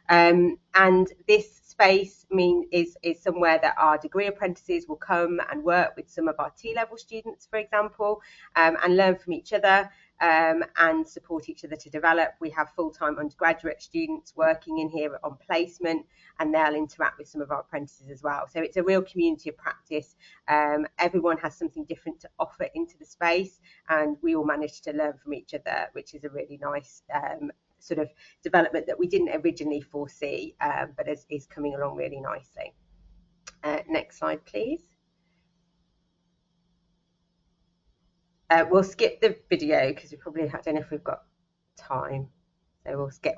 And this space is somewhere that our degree apprentices will come and work with some of our T-level students, for example, and learn from each other and support each other to develop. We have full-time undergraduate students working in here on placement, and they'll interact with some of our apprentices as well. So it's a real community of practice. Everyone has something different to offer into the space, and we all manage to learn from each other, which is a really nice sort of development that we didn't originally foresee, but is coming along really nicely. Next slide, please. We'll skip the video because we probably don't know if we've got time, so we'll skip.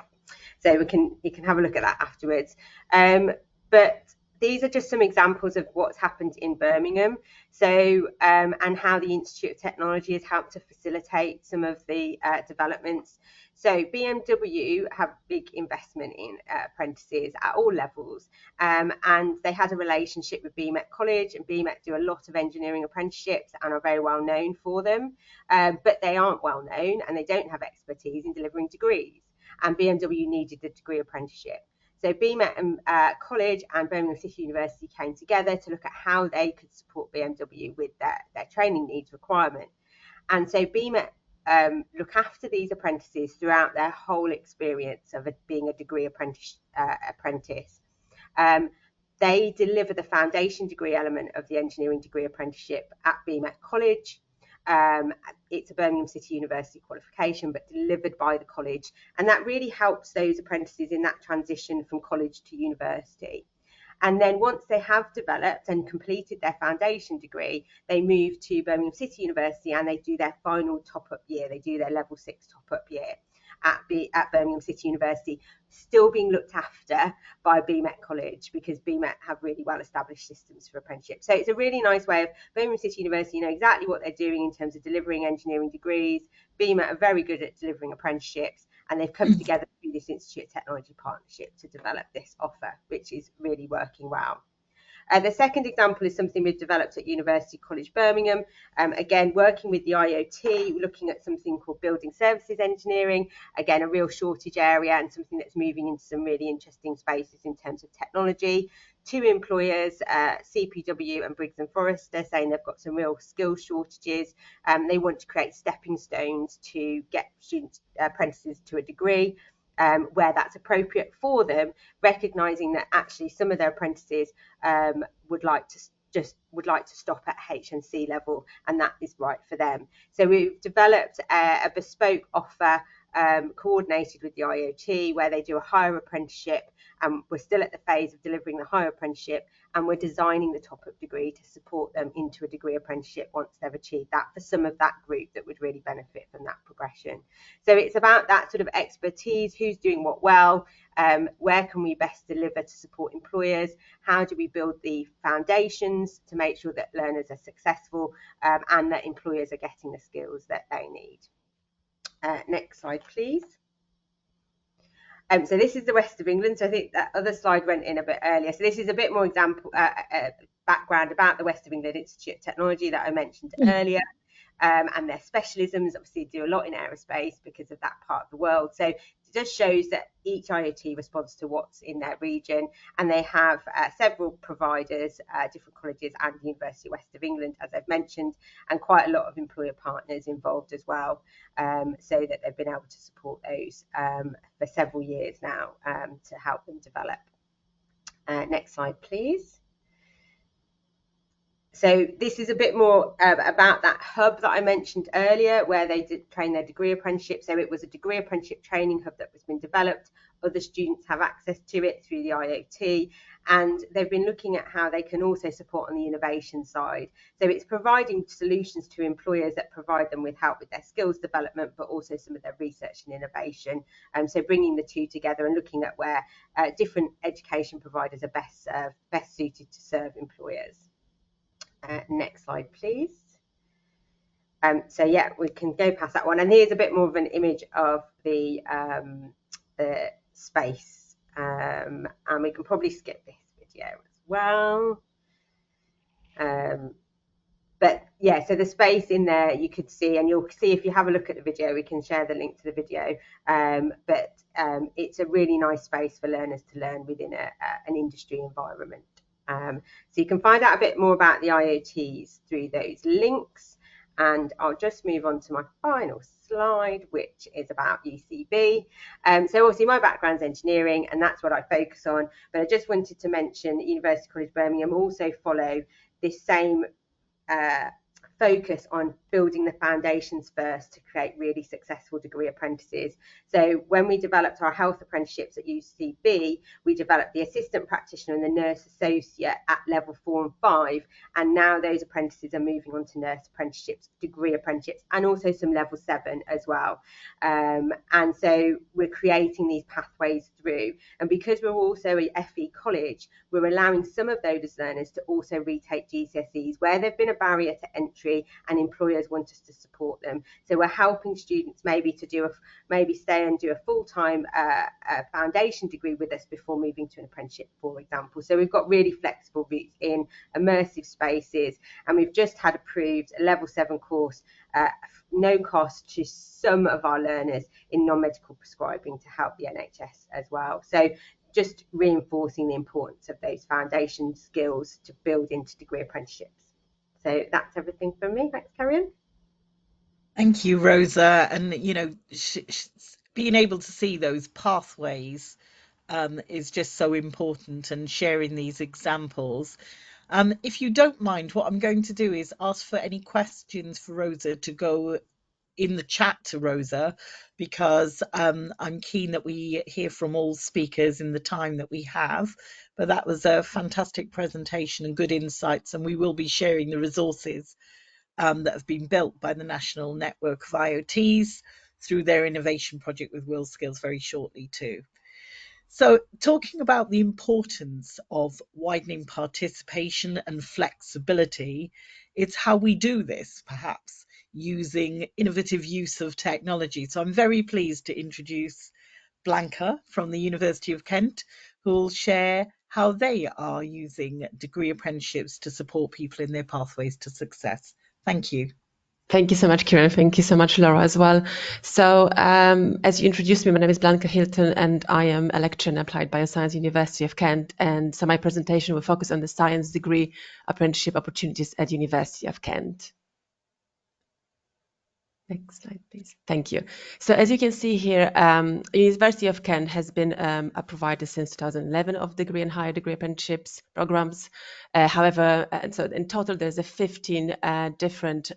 So you can have a look at that afterwards. But these are just some examples of what's happened in Birmingham. So and how the Institute of Technology has helped to facilitate some of the developments. So BMW have big investment in apprentices at all levels, and they had a relationship with BMET College, and BMET do a lot of engineering apprenticeships and are very well known for them, but they aren't well known and they don't have expertise in delivering degrees, and BMW needed a degree apprenticeship. So BMET and College and Birmingham City University came together to look at how they could support BMW with their training needs requirement. And so BMET look after these apprentices throughout their whole experience of being a degree apprentice. They deliver the foundation degree element of the engineering degree apprenticeship at BMET College. It's a Birmingham City University qualification, but delivered by the college. And that really helps those apprentices in that transition from college to university. And then once they have developed and completed their foundation degree, they move to Birmingham City University and they do their final top-up year. They do their level 6 top-up year at Birmingham City University, still being looked after by BMET College, because BMET have really well-established systems for apprenticeship. So it's a really nice way of Birmingham City University know exactly what they're doing in terms of delivering engineering degrees. BMET are very good at delivering apprenticeships, and they've come together through this Institute of Technology partnership to develop this offer, which is really working well. The second example is something we've developed at University College Birmingham. Again, working with the IoT, looking at something called building services engineering. Again, a real shortage area and something that's moving into some really interesting spaces in terms of technology. Two employers, CPW and Briggs and Forrester, saying they've got some real skill shortages. They want to create stepping stones to get students, apprentices to a degree. Where that's appropriate for them, recognising that actually some of their apprentices would like to stop at HNC level, and that is right for them. So we've developed a bespoke offer coordinated with the IoT, where they do a higher apprenticeship, and we're still at the phase of delivering the higher apprenticeship, and we're designing the top-up degree to support them into a degree apprenticeship once they've achieved that, for some of that group that would really benefit from that progression. So it's about that sort of expertise, who's doing what well, where can we best deliver to support employers, how do we build the foundations to make sure that learners are successful, and that employers are getting the skills that they need. Next slide, please. So this is the west of England. So I think that other slide went in a bit earlier. So this is a bit more example background about the West of England Institute of Technology that I mentioned earlier. And their specialisms obviously do a lot in aerospace because of that part of the world. So it just shows that each IoT responds to what's in their region, and they have several providers, different colleges and the University of West of England, as I've mentioned, and quite a lot of employer partners involved as well, so that they've been able to support those for several years now to help them develop. Next slide, please. So this is a bit more about that hub that I mentioned earlier, where they did train their degree apprenticeship. So it was a degree apprenticeship training hub that has been developed. Other students have access to it through the IoT, and they've been looking at how they can also support on the innovation side. So it's providing solutions to employers that provide them with help with their skills development, but also some of their research and innovation. So bringing the two together and looking at where different education providers are best suited to serve employers. Next slide, please. So yeah, we can go past that one. And here's a bit more of an image of the space. And we can probably skip this video as well. But yeah, so the space in there you could see, and you'll see if you have a look at the video, we can share the link to the video. But it's a really nice space for learners to learn within an industry environment. So you can find out a bit more about the IoTs through those links, and I'll just move on to my final slide, which is about UCB. So obviously my background's engineering, and that's what I focus on, but I just wanted to mention University College Birmingham also follow this same focus on building the foundations first to create really successful degree apprentices. So when we developed our health apprenticeships at UCB, we developed the assistant practitioner and the nurse associate at level 4 and 5, and now those apprentices are moving on to nurse apprenticeships, degree apprenticeships, and also some level 7 as well. And so we're creating these pathways through, and because we're also a FE college, we're allowing some of those learners to also retake GCSEs where there've been a barrier to entry and employers want us to support them. So we're helping students maybe to maybe stay and do a full-time foundation degree with us before moving to an apprenticeship, for example. So we've got really flexible routes in immersive spaces, and we've just had approved a level 7 course, no cost to some of our learners in non-medical prescribing to help the NHS as well. So just reinforcing the importance of those foundation skills to build into degree apprenticeships. So that's everything from me. Thanks, Karen. Thank you, Rosa. And, being able to see those pathways is just so important, and sharing these examples. If you don't mind, what I'm going to do is ask for any questions for Rosa to go in the chat to Rosa, because I'm keen that we hear from all speakers in the time that we have. But that was a fantastic presentation and good insights, and we will be sharing the resources that have been built by the National Network of IoTs through their innovation project with WillSkills very shortly too. So, talking about the importance of widening participation and flexibility, it's how we do this, perhaps using innovative use of technology. So, I'm very pleased to introduce Blanca from the University of Kent, who will share how they are using degree apprenticeships to support people in their pathways to success. Thank you. Thank you so much, Kieran. Thank you so much, Laura, as well. So, as you introduced me, my name is Blanca Hilton, and I am a lecturer in Applied Bioscience, University of Kent. And so my presentation will focus on the science degree apprenticeship opportunities at University of Kent. Next slide, please. Thank you. So as you can see here, University of Kent has been a provider since 2011 of degree and higher degree apprenticeships programs. However, so in total, there's 15 different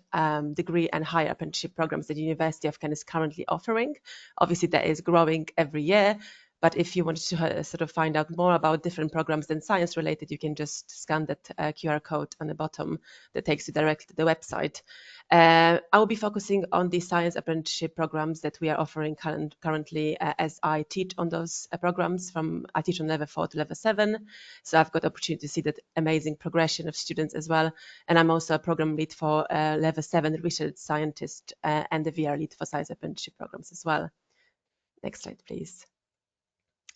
degree and higher apprenticeship programs that the University of Kent is currently offering. Obviously, that is growing every year. But if you wanted to sort of find out more about different programs than science related, you can just scan that QR code on the bottom that takes you directly to the website. I will be focusing on the science apprenticeship programs that we are offering currently as I teach on those programs. I teach on level 4 to level 7. So I've got the opportunity to see that amazing progression of students as well. And I'm also a program lead for level 7 research scientist and the VR lead for science apprenticeship programs as well. Next slide, please.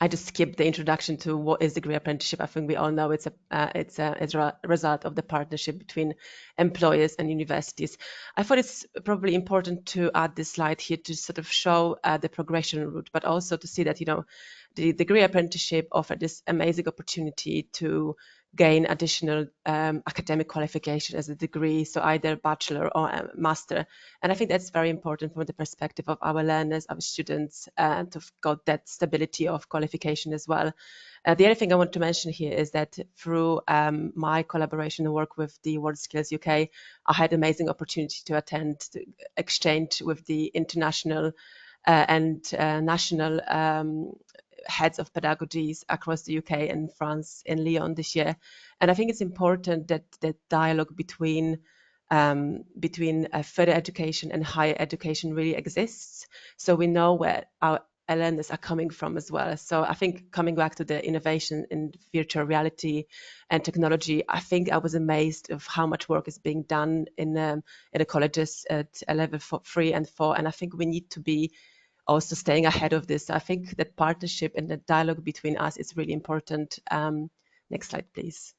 I just skipped the introduction to what is degree apprenticeship. I think we all know it's a result of the partnership between employers and universities. I thought it's probably important to add this slide here to sort of show the progression route, but also to see that, you know, the degree apprenticeship offered this amazing opportunity to gain additional academic qualification as a degree, so either bachelor or master. And I think that's very important from the perspective of our learners, our students, to have got that stability of qualification as well. The other thing I want to mention here is that through my collaboration and work with the WorldSkills UK, I had amazing opportunity to attend the exchange with the international and national heads of pedagogies across the UK and France in Lyon this year. And I think it's important that the dialogue between further education and higher education really exists. So we know where our learners are coming from as well. So I think coming back to the innovation in virtual reality and technology, I think I was amazed of how much work is being done in the colleges at level 3 and 4. And I think we need to be also staying ahead of this. I think that partnership and the dialogue between us is really important. Next slide, please.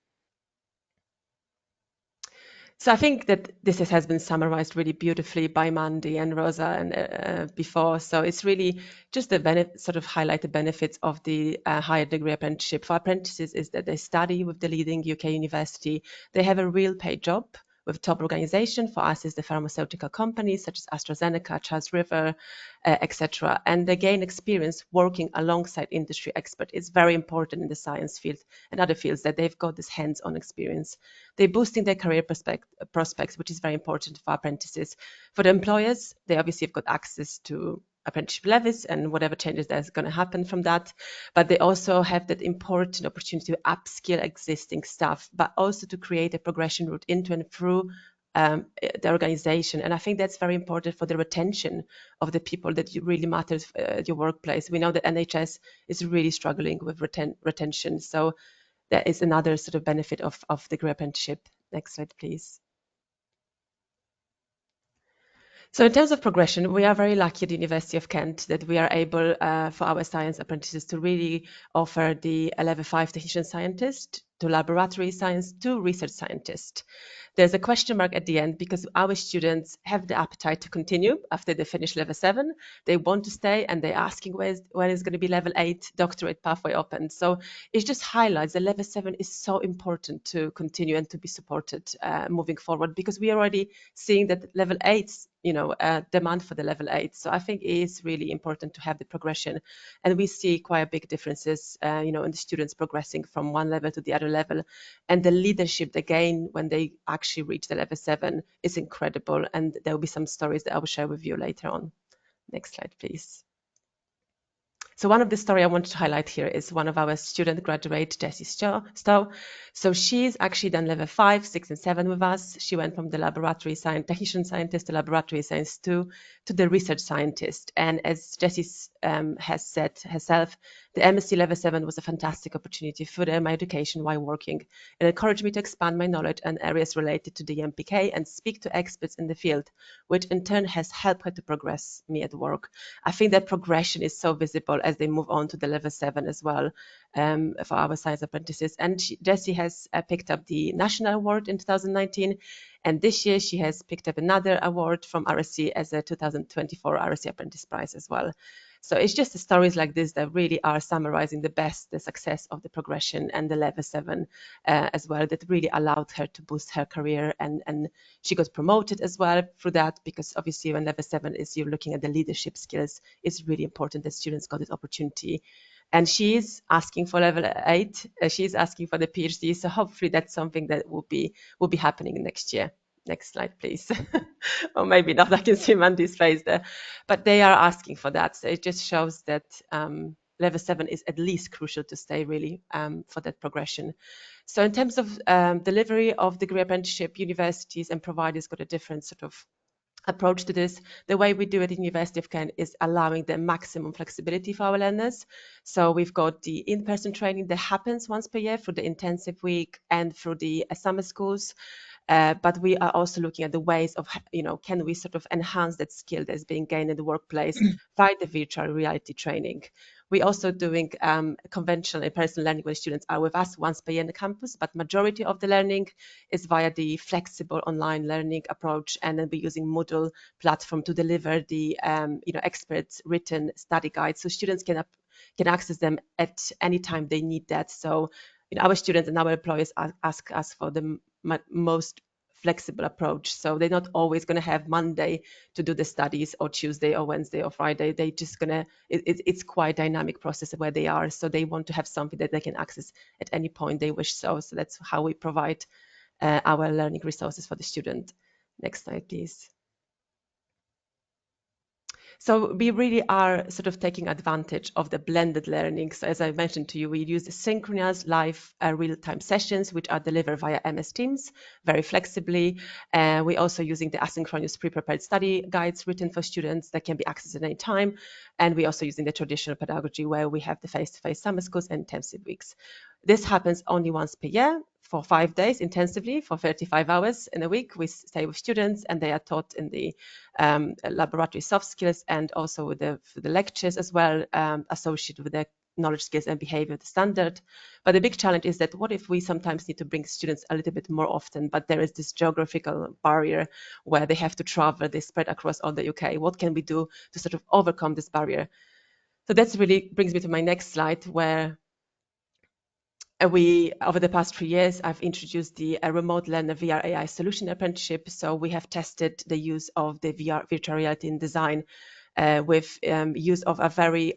So I think that this has been summarized really beautifully by Mandy and Rosa and before. So it's really just the sort of highlight the benefits of the higher degree apprenticeship for apprentices is that they study with the leading UK university. They have a real paid job with top organization. For us is the pharmaceutical companies such as AstraZeneca, Charles River, etc. And they gain experience working alongside industry experts. It's very important in the science field and other fields that they've got this hands-on experience. They're boosting their career prospects, which is very important for apprentices. For the employers, they obviously have got access to apprenticeship levies and whatever changes that's going to happen from that. But they also have that important opportunity to upskill existing staff, but also to create a progression route into and through the organization. And I think that's very important for the retention of the people that really matters at your workplace. We know that NHS is really struggling with retention. So that is another sort of benefit of the degree apprenticeship. Next slide, please. So in terms of progression, we are very lucky at the University of Kent that we are able for our science apprentices to really offer the level 5 technician scientist to laboratory science to research scientist. There's a question mark at the end because our students have the appetite to continue after they finish level 7. They want to stay and they're asking when is going to be level 8 doctorate pathway open. So it just highlights that level 7 is so important to continue and to be supported moving forward, because we are already seeing that level 8 demand for the level 8. So I think it is really important to have the progression, and we see quite big differences, in the students progressing from one level to the other level, and the leadership they gain when they actually reach the level 7 is incredible. And there will be some stories that I will share with you later on. Next slide, please. So one of the story I wanted to highlight here is one of our student graduate, Jessie Stowe. So she's actually done level 5, 6, and 7 with us. She went from the laboratory science, technician scientist to laboratory science 2 to the research scientist. And as Jessie has said herself, the MSc level 7 was a fantastic opportunity to further my education while working. It encouraged me to expand my knowledge in areas related to the MPK and speak to experts in the field, which in turn has helped her to progress me at work. I think that progression is so visible as they move on to the level 7 as well, for our science apprentices. And Jessie has picked up the national award in 2019, and this year she has picked up another award from RSC as a 2024 RSC Apprentice Prize as well. So it's just the stories like this that really are summarizing the success of the progression and the level 7 as well, that really allowed her to boost her career, and she got promoted as well through that, because obviously when level 7 is, you're looking at the leadership skills, it's really important that students got this opportunity. And she is asking for level 8. She's asking for the PhD. So hopefully that's something that will be happening next year. Next slide, please. Or maybe not. I can see Mandy's face there. But they are asking for that. So it just shows that level 7 is at least crucial to stay really for that progression. So in terms of delivery of degree apprenticeship, universities and providers got a different sort of approach to this. The way we do it in University of Kent is allowing the maximum flexibility for our learners. So we've got the in-person training that happens once per year through the intensive week and through the summer schools. But we are also looking at the ways of, can we sort of enhance that skill that's being gained in the workplace by the virtual reality training. We're also doing conventional in-person learning where students are with us once per year in the campus, but majority of the learning is via the flexible online learning approach, and then we're using Moodle platform to deliver the experts written study guides, so students can access them at any time they need that. So our students and our employers ask us for the most flexible approach. So they're not always going to have Monday to do the studies, or Tuesday or Wednesday or Friday. They just it's quite dynamic process where they are. So they want to have something that they can access at any point they wish. So that's how we provide our learning resources for the student. Next slide, please. So we really are sort of taking advantage of the blended learning. So as I mentioned to you, we use the synchronous live real-time sessions, which are delivered via MS Teams very flexibly. We're also using the asynchronous pre-prepared study guides written for students that can be accessed at any time. And we're also using the traditional pedagogy where we have the face-to-face summer schools and intensive weeks. This happens only once per year for 5 days intensively for 35 hours in a week. We stay with students and they are taught in the laboratory soft skills and also with the lectures as well, associated with the knowledge, skills and behavior, the standard. But the big challenge is that what if we sometimes need to bring students a little bit more often, but there is this geographical barrier where they have to travel, they spread across all the UK. What can we do to sort of overcome this barrier? So that's really brings me to my next slide, where over the past 3 years, I've introduced the remote learner VR AI solution apprenticeship. So we have tested the use of the VR virtual reality in design with use of a very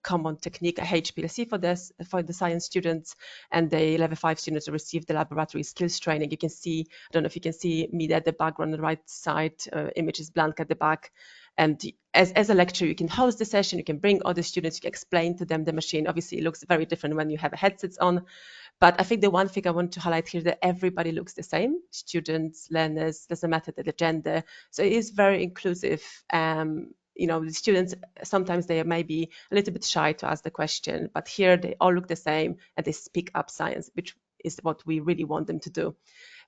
common technique, a HPLC for the science students, and the level 5 students receive the laboratory skills training. You can see, I don't know if you can see me at the background on the right side, image is blank at the back. And as a lecturer, you can host the session, you can bring other students, you can explain to them the machine. Obviously, it looks very different when you have headsets on. But I think the one thing I want to highlight here, that everybody looks the same, students, learners, doesn't matter the gender. So it is very inclusive. The students, sometimes they may be a little bit shy to ask the question, but here they all look the same and they speak up science, which is what we really want them to do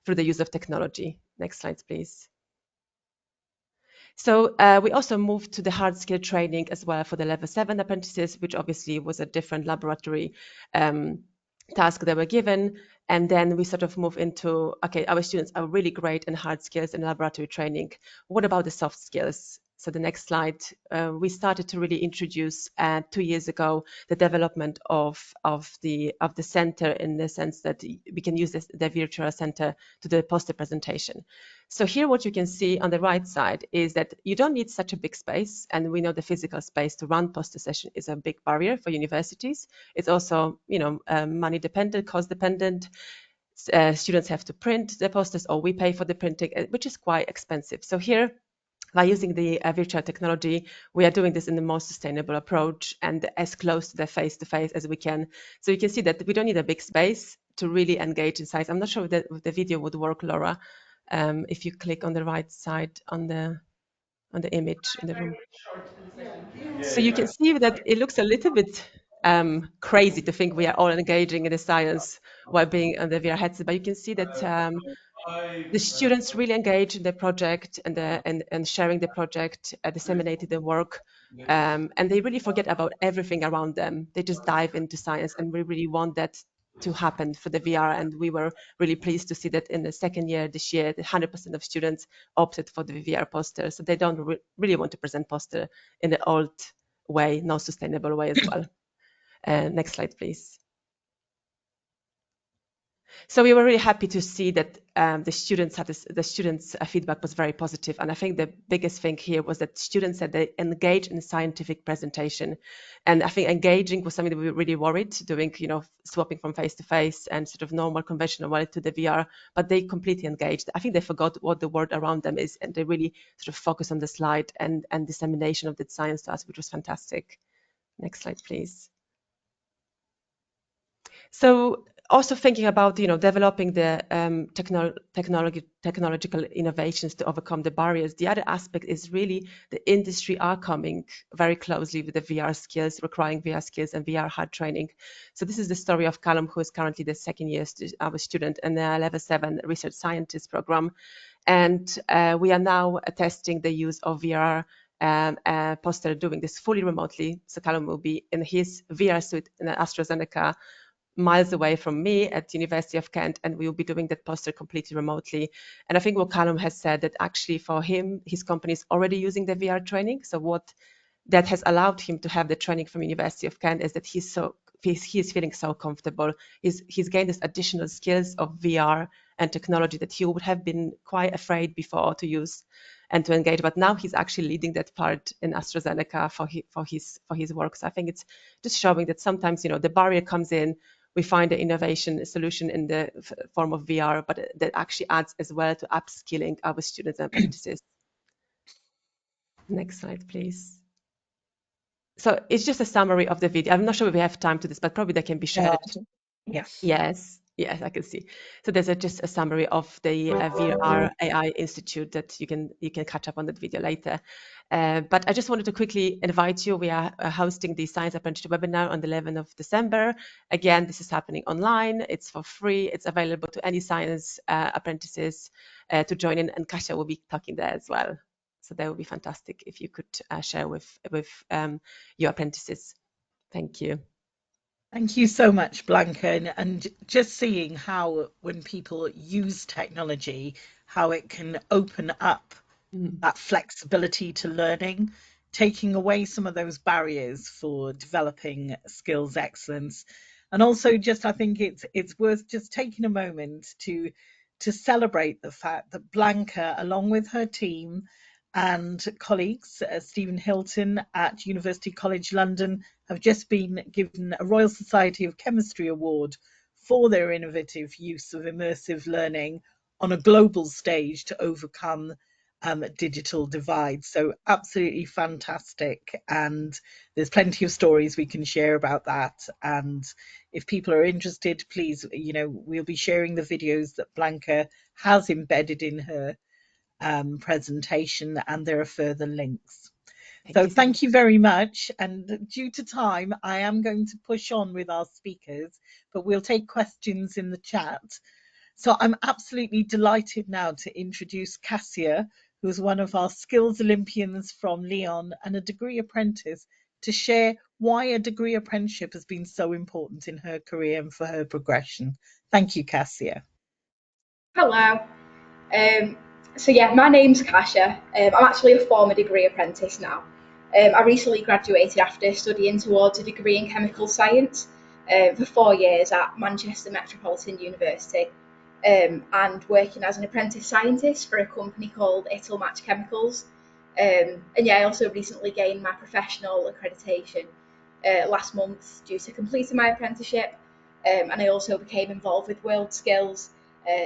through the use of technology. Next slide, please. So we also moved to the hard skill training as well for the level 7 apprentices, which obviously was a different laboratory task they were given. And then we sort of move into, okay, our students are really great in hard skills and laboratory training. What about the soft skills? So the next slide, we started to really introduce 2 years ago the development of the center, in the sense that we can use the virtual center to the poster presentation. So here what you can see on the right side is that you don't need such a big space, and we know the physical space to run poster session is a big barrier for universities. It's also, money dependent, cost dependent. Students have to print the posters, or we pay for the printing, which is quite expensive. So here, by using the virtual technology, we are doing this in the most sustainable approach and as close to the face-to-face as we can. So you can see that we don't need a big space to really engage in science. I'm not sure if the video would work, Laura, if you click on the right side on the image in the room. So you can see that it looks a little bit crazy to think we are all engaging in the science while being on the VR headset, but you can see that the students really engage in the project and sharing the project, disseminating the work, and they really forget about everything around them. They just dive into science, and we really want that to happen for the VR. And we were really pleased to see that in the second year this year, 100% of students opted for the VR poster. So they don't really want to present poster in the old way, no sustainable way as well. Next slide, please. So we were really happy to see that the students' feedback was very positive, and I think the biggest thing here was that students said they engaged in scientific presentation, and I think engaging was something that we were really worried doing, swapping from face to face and sort of normal conventional way to the VR, but they completely engaged. I think they forgot what the world around them is, and they really sort of focused on the slide and dissemination of the science to us, which was fantastic. Next slide, please. So also thinking about, developing the technological innovations to overcome the barriers. The other aspect is really the industry are coming very closely with the VR skills, requiring VR skills and VR hard training. So this is the story of Callum, who is currently the second year our student in the Level 7 Research Scientist program. And we are now testing the use of VR poster, doing this fully remotely. So Callum will be in his VR suite in AstraZeneca, miles away from me at the University of Kent, and we will be doing that poster completely remotely. And I think what Callum has said, that actually for him, his company is already using the VR training. So what that has allowed him to have the training from University of Kent is that he's feeling so comfortable. He's gained this additional skills of VR and technology that he would have been quite afraid before to use and to engage. But now he's actually leading that part in AstraZeneca for his work. So I think it's just showing that sometimes, the barrier comes in. We find the innovation solution in the form of VR, but that actually adds as well to upskilling our students and apprentices. Next slide, please. So it's just a summary of the video. I'm not sure if we have time to this, but probably that can be shared. Yes. Yes, I can see. So there's just a summary of the VR AI Institute that you can catch up on that video later. But I just wanted to quickly invite you. We are hosting the Science Apprenticeship webinar on the 11th of December. Again, this is happening online. It's for free. It's available to any science apprentices to join in, and Kasia will be talking there as well. So that would be fantastic if you could share with your apprentices. Thank you. Thank you so much, Blanca. And just seeing how, when people use technology, how it can open up that flexibility to learning, taking away some of those barriers for developing skills excellence. And also just, I think it's worth just taking a moment to celebrate the fact that Blanca, along with her team and colleagues, Stephen Hilton at University College London, have just been given a Royal Society of Chemistry Award for their innovative use of immersive learning on a global stage to overcome digital divide. So absolutely fantastic. And there's plenty of stories we can share about that. And if people are interested, please, we'll be sharing the videos that Blanca has embedded in her presentation, and there are further links. Thank you very much. And due to time, I am going to push on with our speakers, but we'll take questions in the chat. So I'm absolutely delighted now to introduce Cassia, who's one of our Skills Olympians from Lyon and a degree apprentice, to share why a degree apprenticeship has been so important in her career and for her progression. Thank you, Cassia. Hello. So yeah, my name's Kasha. I'm actually a former degree apprentice now. I recently graduated after studying towards a degree in chemical science for 4 years at Manchester Metropolitan University, and working as an apprentice scientist for a company called Match Chemicals. And yeah, I also recently gained my professional accreditation last month due to completing my apprenticeship. And I also became involved with World Skills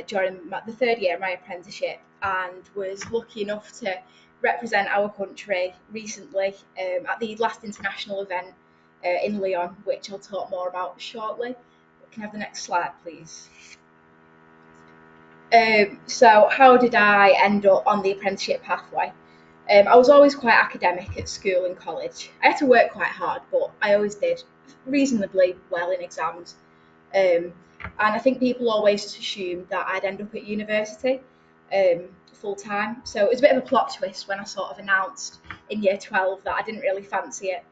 during the third year of my apprenticeship, and was lucky enough to represent our country recently at the last international event in Lyon, which I'll talk more about shortly. Can I have the next slide, please? So how did I end up on the apprenticeship pathway? I was always quite academic at school and college. I had to work quite hard, but I always did reasonably well in exams. Um, and I think people always just assumed that I'd end up at university full time. So it was a bit of a plot twist when I sort of announced in year 12 that I didn't really fancy it.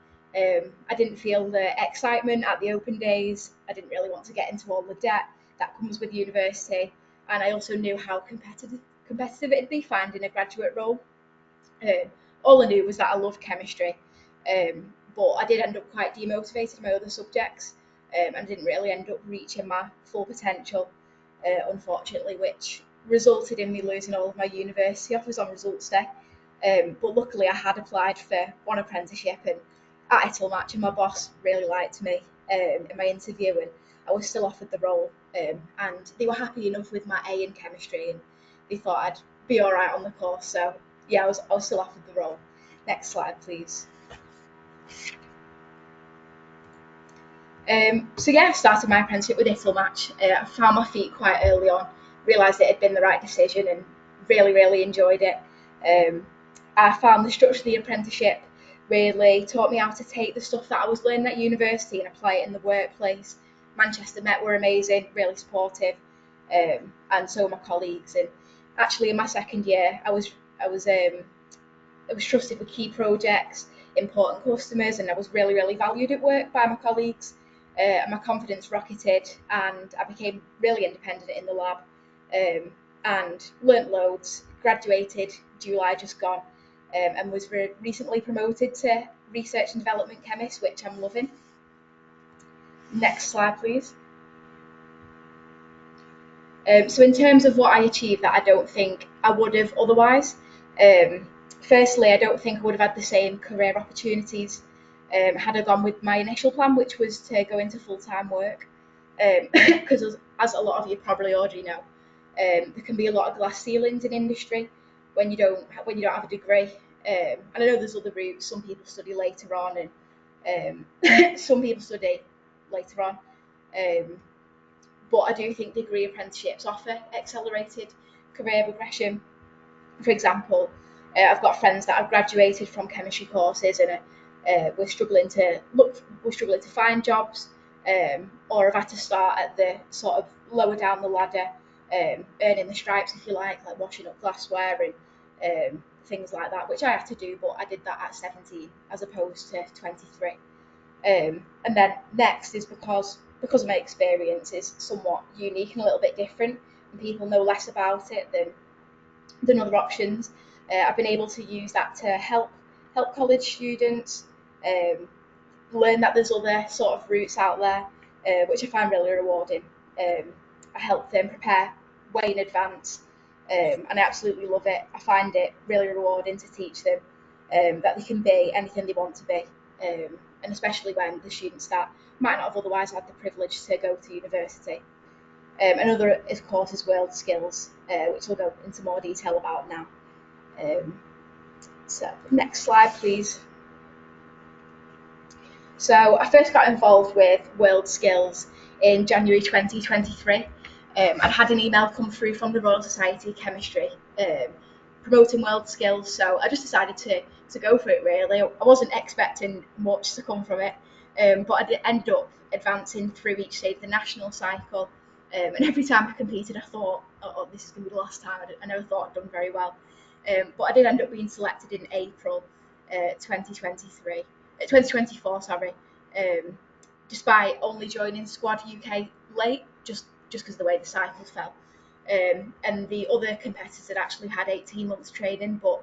I didn't feel the excitement at the open days. I didn't really want to get into all the debt that comes with university. And I also knew how competitive it'd be finding a graduate role. All I knew was that I loved chemistry, but I did end up quite demotivated in my other subjects, and didn't really end up reaching my full potential, unfortunately, which resulted in me losing all of my university offers on results day. But luckily, I had applied for one apprenticeship and at Match, and my boss really liked me in my interview, and I was still offered the role. And they were happy enough with my A in chemistry, and they thought I'd be all right on the course. So yeah, I was still offered the role. Next slide, please. So yeah, I started my apprenticeship with Match. I found my feet quite early on, realised it had been the right decision, and really enjoyed it. I found the structure of the apprenticeship really taught me how to take the stuff that I was learning at university and apply it in the workplace. Manchester Met were amazing, really supportive, and so were my colleagues. And actually, in my second year, I was trusted with key projects, important customers, and I was really valued at work by my colleagues. My confidence rocketed, and I became really independent in the lab, and learnt loads. Graduated July just gone, and was recently promoted to research and development chemist, which I'm loving. Next slide, please. So in terms of what I achieved that I don't think I would have otherwise, firstly, I don't think I would have had the same career opportunities had I gone with my initial plan, which was to go into full-time work. Because as a lot of you probably already know, there can be a lot of glass ceilings in industry when you don't have a degree. And I know there's other routes. Some people study later on, and some people study later on. But I do think degree apprenticeships offer accelerated career progression. For example, I've got friends that have graduated from chemistry courses and we're struggling to find jobs, or have had to start at the sort of lower down the ladder, earning the stripes, if you like washing up glassware and things like that, which I had to do, but I did that at 17 as opposed to 23. And then next is because my experience is somewhat unique and a little bit different, and people know less about it than other options. I've been able to use that to help college students learn that there's other sort of routes out there, which I find really rewarding. I help them prepare way in advance, and I absolutely love it. I find it really rewarding to teach them that they can be anything they want to be, and especially when the students that might not have otherwise had the privilege to go to university. Another, of course, is World Skills, which we'll go into more detail about now. So next slide, please. So I first got involved with World Skills in January 2023. I had an email come through from the Royal Society of Chemistry promoting World Skills, so I just decided to go for it really. I wasn't expecting much to come from it, but I did end up advancing through each stage of the national cycle. And every time I competed, I thought, oh, this is going to be the last time. I never thought I'd done very well. But I did end up being selected in April 2024, sorry, despite only joining Squad UK late, just because of the way the cycles fell. and the other competitors had actually had 18 months training, but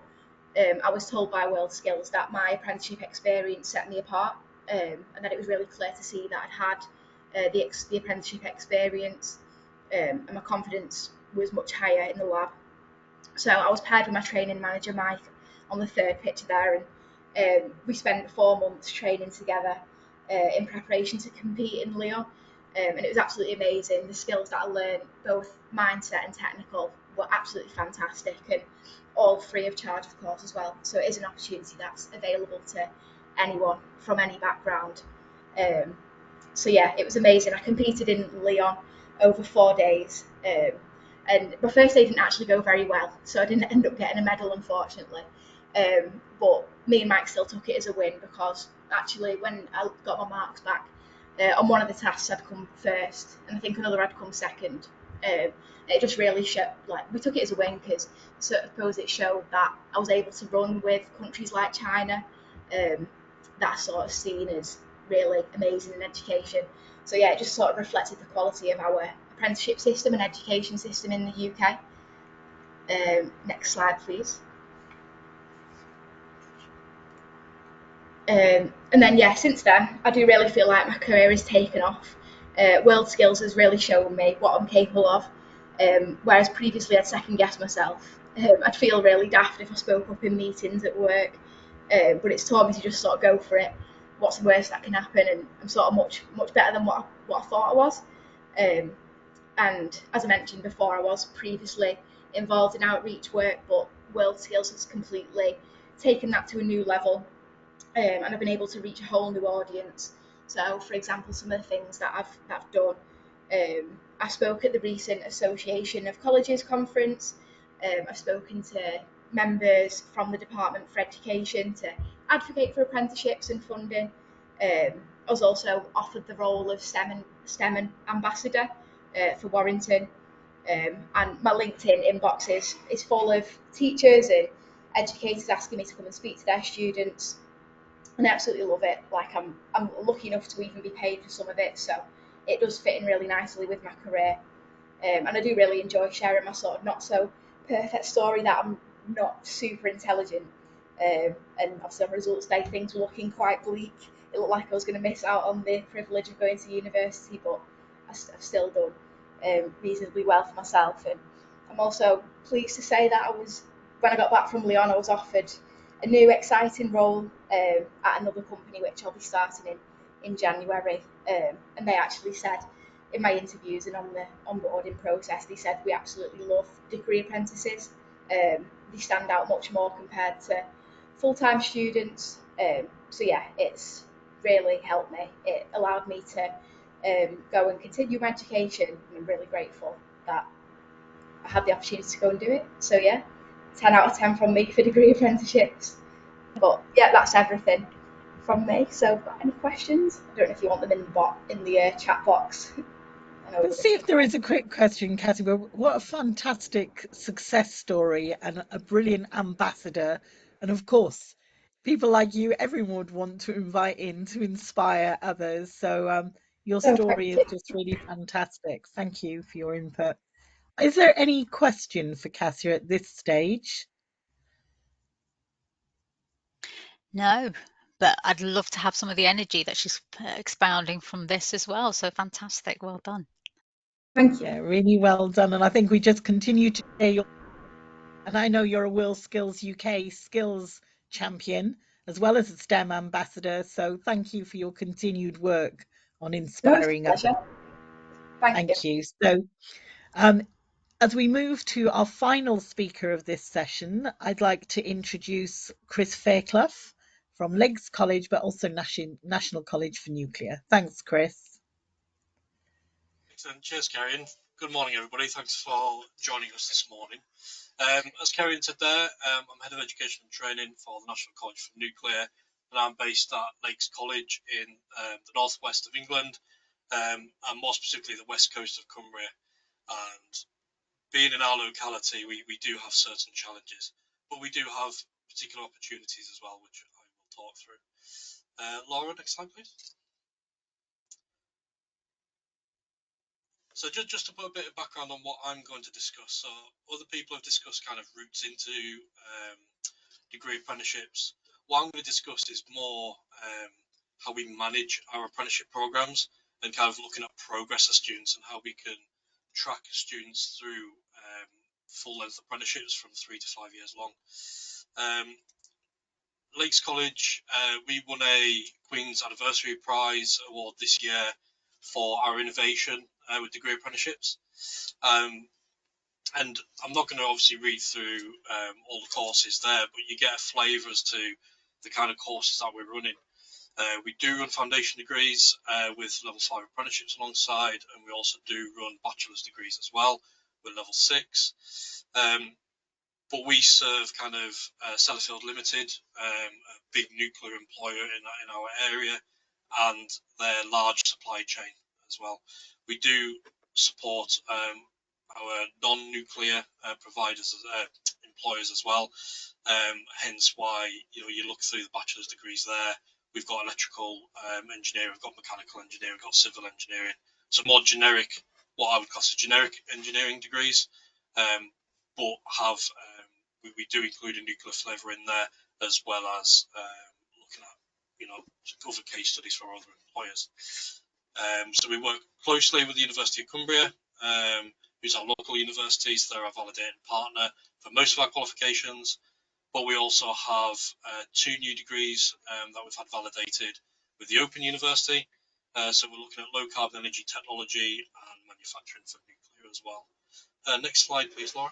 I was told by World Skills that my apprenticeship experience set me apart, and that it was really clear to see that I'd had the apprenticeship experience, and my confidence was much higher in the lab. So I was paired with my training manager, Mike, on the third picture there, and we spent 4 months training together in preparation to compete in Lyon. And it was absolutely amazing. The skills that I learned, both mindset and technical, were absolutely fantastic, and all free of charge, of course, as well. So it is an opportunity that's available to anyone from any background. Um, so yeah, it was amazing. I competed in Lyon over 4 days, and my first day didn't actually go very well, so I didn't end up getting a medal, unfortunately. But me and Mike still took it as a win, because actually when I got my marks back, on one of the tasks I'd come first, and I think another had come second. It just really showed, like, we took it as a win, because I suppose it showed that I was able to run with countries like China, that are sort of seen as really amazing in education. So yeah, it just sort of reflected the quality of our apprenticeship system and education system in the UK. Next slide, please. And then yeah, since then, I do really feel like my career has taken off. World Skills has really shown me what I'm capable of, whereas previously I'd second guess myself. I'd feel really daft if I spoke up in meetings at work, but it's taught me to just sort of go for it. What's the worst that can happen? And I'm sort of much better than what I thought I was. Um, and as I mentioned before, I was previously involved in outreach work, but World Skills has completely taken that to a new level, and I've been able to reach a whole new audience. So, for example, some of the things that I've done, I spoke at the recent Association of Colleges conference. I've spoken to members from the Department for Education to advocate for apprenticeships and funding. I was also offered the role of STEM ambassador for Warrington, and my LinkedIn inbox is full of teachers and educators asking me to come and speak to their students, and I absolutely love it. Like, I'm lucky enough to even be paid for some of it, so it does fit in really nicely with my career. And I do really enjoy sharing my sort of not so perfect story, that I'm not super intelligent. And obviously on results day, things were looking quite bleak. It looked like I was going to miss out on the privilege of going to university, but I've still done reasonably well for myself. And I'm also pleased to say that when I got back from Lyon, I was offered a new exciting role at another company, which I'll be starting in January. And they actually said in my interviews and on the onboarding process, they said we absolutely love degree apprentices. They stand out much more compared to full-time students. So yeah, it's really helped me. It allowed me to go and continue my education, and I'm really grateful that I had the opportunity to go and do it. So yeah, 10 out of 10 from me for degree apprenticeships. But yeah, that's everything from me. So, got any questions? I don't know if you want them in the chat box. I know Let's we're see if there is a quick question, Cathy. What a fantastic success story and a brilliant ambassador. And of course, people like you, everyone would want to invite in to inspire others. So your so thank story is you. just really fantastic. Thank you for your input. Is there any question for Cassia at this stage? No, but I'd love to have some of the energy that she's expounding from this as well. So fantastic. Well done. Thank you. Yeah, really well done. And I think we just continue to share your, and I know you're a Will Skills UK skills champion as well as a STEM ambassador. So thank you for your continued work on No, it's a inspiring others. pleasure. Thank you. Thank you. So um, as we move to our final speaker of this session, I'd like to introduce Chris Fairclough from Legs College, but also National College for Nuclear. Thanks, Chris. Excellent. Cheers, Karen. Good morning, everybody. Thanks for joining us this morning. As Karen said there, I'm Head of Education and Training for the National College for Nuclear, and I'm based at Lakes College in the northwest of England, and more specifically the west coast of Cumbria. And being in our locality, we do have certain challenges, but we do have particular opportunities as well, which I will talk through. Laura, next slide, please. So just to put a bit of background on what I'm going to discuss. So other people have discussed kind of routes into degree apprenticeships. What I'm going to discuss is more how we manage our apprenticeship programs and kind of looking at progress of students and how we can track students through full length apprenticeships from 3 to 5 years long. Lakes College, we won a Queen's Anniversary Prize award this year for our innovation with degree apprenticeships. And I'm not going to obviously read through all the courses there, but you get a flavour as to the kind of courses that we're running. We do run foundation degrees with level 5 apprenticeships alongside, and we also do run bachelor's degrees as well with level 6. But we serve kind of Sellafield Limited, a big nuclear employer in our area, and their large supply chain as well. We do support our non-nuclear providers, employers as well. Hence why you look through the bachelor's degrees there. We've got electrical engineering, we've got mechanical engineering, we've got civil engineering. So more generic, what I would class as generic engineering degrees, but have we do include a nuclear flavour in there, as well as looking at other case studies for other employers. So we work closely with the University of Cumbria, who's our local university, so they're our validating partner for most of our qualifications. But we also have 2 new degrees that we've had validated with the Open University. So we're looking at low carbon energy technology and manufacturing for nuclear as well. Next slide, please, Laura.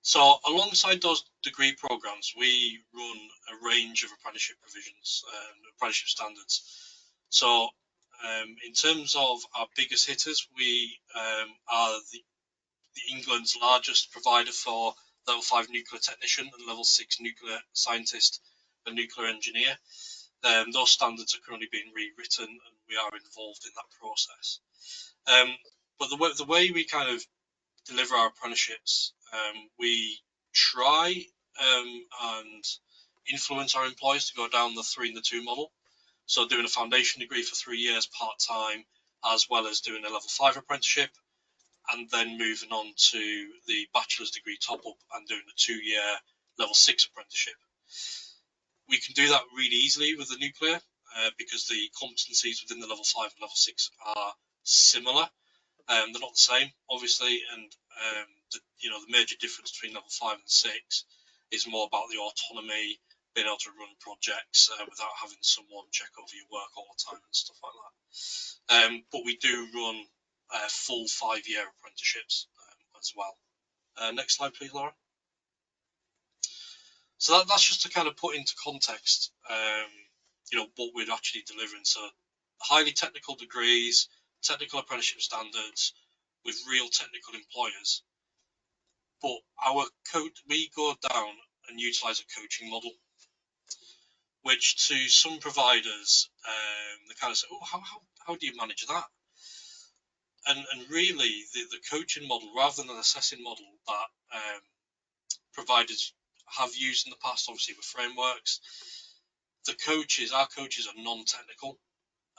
So alongside those degree programs, we run a range of apprenticeship provisions and apprenticeship standards. So in terms of our biggest hitters, we are the England's largest provider for level 5 nuclear technician and level 6 nuclear scientist and nuclear engineer. Those standards are currently being rewritten, and we are involved in that process. But the way we kind of deliver our apprenticeships, we try and influence our employers to go down the 3 and the 2 model. So doing a foundation degree for 3 years part-time, as well as doing a level 5 apprenticeship, and then moving on to the bachelor's degree top-up and doing a 2-year level 6 apprenticeship. We can do that really easily with the nuclear because the competencies within the level 5 and level 6 are similar. They're not the same, obviously, and the major difference between level 5 and 6 is more about the autonomy, being able to run projects without having someone check over your work all the time and stuff like that. But we do run full 5-year apprenticeships as well. Next slide, please, Laura. So that's just to kind of put into context, what we're actually delivering. So highly technical degrees, technical apprenticeship standards with real technical employers. But we go down and utilise a coaching model, which to some providers, they kind of say, oh, how do you manage that? And really, the coaching model, rather than an assessing model that providers have used in the past, obviously with frameworks, our coaches are non-technical,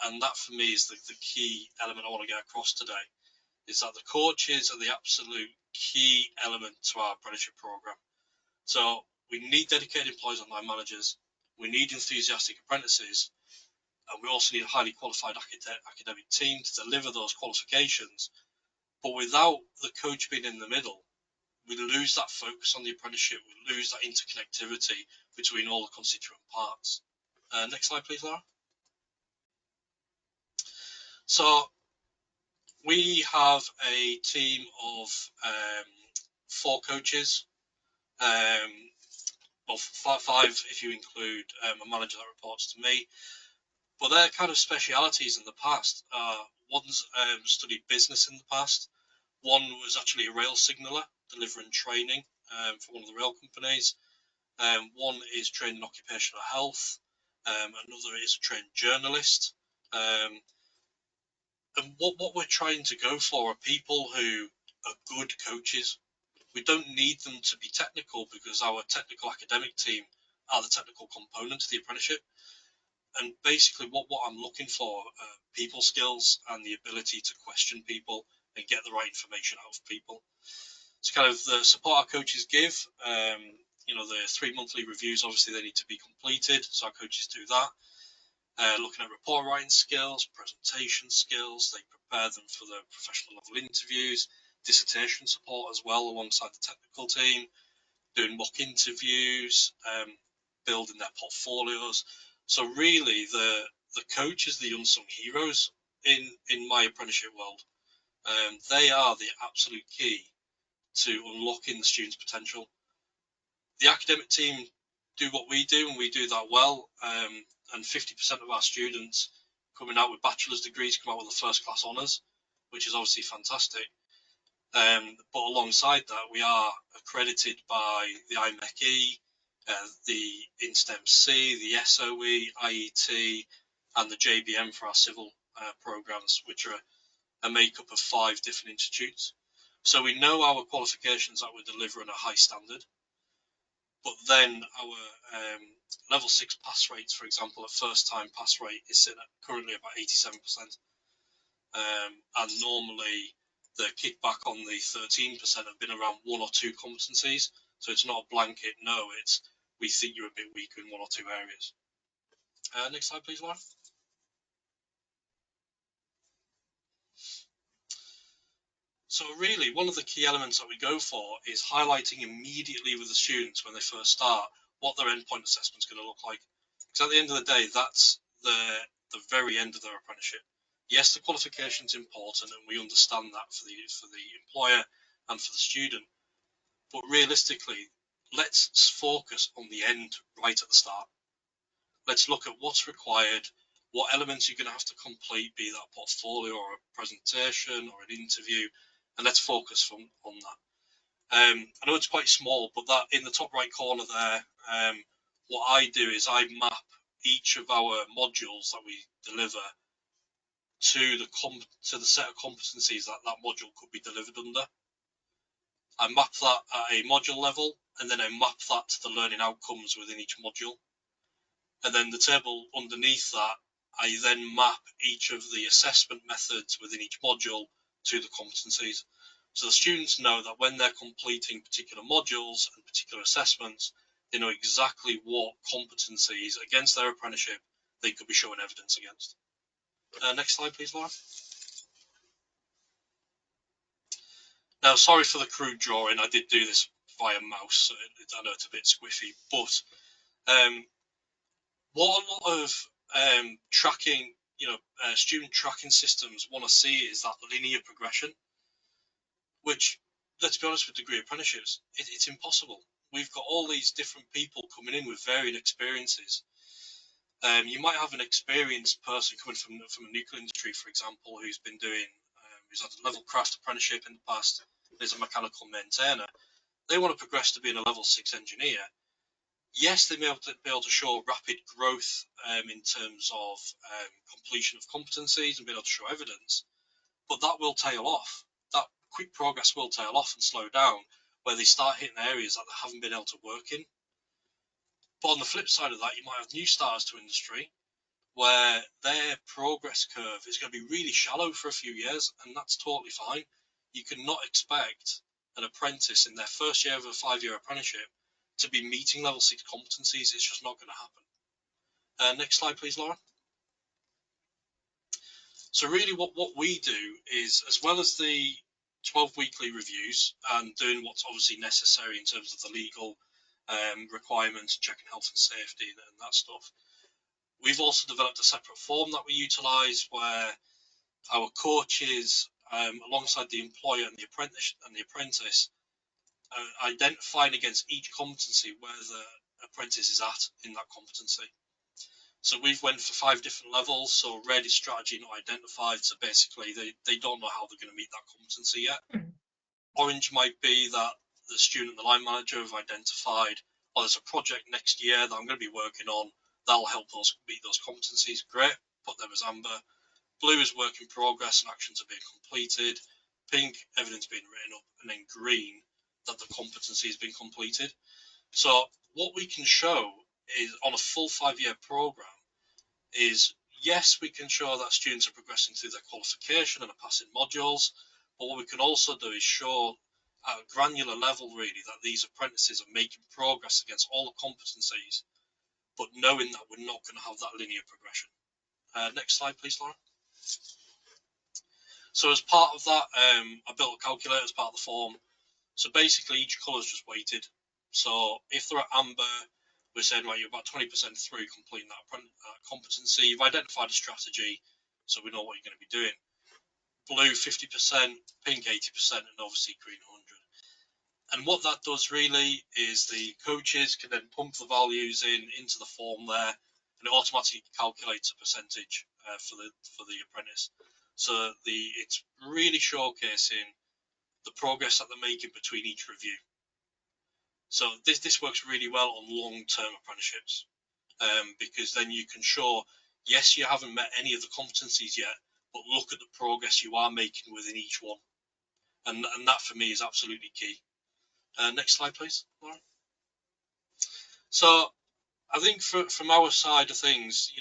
and that for me is the key element I want to get across today, is that the coaches are the absolute key element to our apprenticeship program. So we need dedicated employees and line managers, we need enthusiastic apprentices, and we also need a highly qualified academic team to deliver those qualifications. But without the coach being in the middle, we lose that focus on the apprenticeship, we lose that interconnectivity between all the constituent parts. Next slide, please, Laura. So we have a team of 4 coaches, well, 5 if you include a manager that reports to me. But their kind of specialities in the past are, one's studied business in the past, one was actually a rail signaller delivering training for one of the rail companies, one is trained in occupational health, another is a trained journalist. And what we're trying to go for are people who are good coaches. We don't need them to be technical because our technical academic team are the technical component of the apprenticeship. And basically what I'm looking for are people skills and the ability to question people and get the right information out of people. It's kind of the support our coaches give. The 3 monthly reviews, obviously they need to be completed, so our coaches do that. Looking at report writing skills, presentation skills, they prepare them for the professional level interviews, dissertation support as well alongside the technical team, doing mock interviews, building their portfolios. So really the coach is the unsung heroes in my apprenticeship world. They are the absolute key to unlocking the student's potential. The academic team do what we do, and we do that well. And 50% of our students coming out with bachelor's degrees come out with a first class honours, which is obviously fantastic. But alongside that, we are accredited by the IMechE, the INSTEM-C, the SOE, IET, and the JBM for our civil programs, which are a makeup of 5 different institutes. So we know our qualifications that we're delivering a high standard. But then our level 6 pass rates, for example, at first time pass rate is sitting at currently about 87%. And normally the kickback on the 13% have been around 1 or 2 competencies. So it's not a blanket no, it's we think you're a bit weaker in 1 or 2 areas. Next slide, please, Lauren. So really, one of the key elements that we go for is highlighting immediately with the students when they first start what their endpoint assessment is going to look like. Because at the end of the day, that's the very end of their apprenticeship. Yes, the qualification is important, and we understand that for the employer and for the student. But realistically, let's focus on the end right at the start. Let's look at what's required, what elements you're going to have to complete, be that portfolio or a presentation or an interview, and let's focus on that. I know it's quite small, but that in the top right corner there, what I do is I map each of our modules that we deliver to the set of competencies that module could be delivered under. I map that at a module level, and then I map that to the learning outcomes within each module. And then the table underneath that, I then map each of the assessment methods within each module to the competencies. So the students know that when they're completing particular modules and particular assessments, they know exactly what competencies against their apprenticeship they could be showing evidence against. Next slide, please, Laura. Now, sorry for the crude drawing. I did do this via mouse, so I know it's a bit squiffy, but what a lot of tracking, student tracking systems want to see is that linear progression, which, let's be honest, with degree apprenticeships, it's impossible. We've got all these different people coming in with varying experiences. You might have an experienced person coming from a nuclear industry, for example, who's been doing, who's had a level craft apprenticeship in the past, is a mechanical maintainer. They want to progress to being a level 6 engineer. Yes, they may be able to show rapid growth in terms of completion of competencies and be able to show evidence, but that will tail off. That quick progress will tail off and slow down where they start hitting areas that they haven't been able to work in. But on the flip side of that, you might have new starters to industry where their progress curve is going to be really shallow for a few years, and that's totally fine. You cannot expect an apprentice in their first year of a 5-year apprenticeship to be meeting level 6 competencies. It's just not going to happen. Next slide, please, Laura. So really what we do is, as well as the 12 weekly reviews and doing what's obviously necessary in terms of the legal requirements, checking health and safety and that stuff, we've also developed a separate form that we utilise where our coaches, alongside the employer and the apprentice, identifying against each competency where the apprentice is at in that competency. So we've went for 5 different levels. So red is strategy not identified. So basically they don't know how they're going to meet that competency yet. Orange might be that the student and the line manager have identified, oh, there's a project next year that I'm going to be working on. That'll help us meet those competencies. Great. Put them as amber. Blue is work in progress and actions are being completed. Pink, evidence being written up. And then green, that the competency has been completed. So what we can show is on a full 5-year program is, yes, we can show that students are progressing through their qualification and are passing modules, but what we can also do is show at a granular level, really, that these apprentices are making progress against all the competencies, but knowing that we're not going to have that linear progression. Next slide, please, Laura. So as part of that, I built a calculator as part of the form. So basically, each colour is just weighted. So if they're at amber, we're saying, right, you're about 20% through completing that competency. You've identified a strategy, so we know what you're going to be doing. Blue 50%, pink 80%, and obviously green 100. And what that does really is the coaches can then pump the values into the form there, and it automatically calculates a percentage for the apprentice. So it's really showcasing the progress that they're making between each review. So this works really well on long-term apprenticeships, because then you can show, yes, you haven't met any of the competencies yet, but look at the progress you are making within each one, and that for me is absolutely key. Next slide, please, Laura. So I think from our side of things,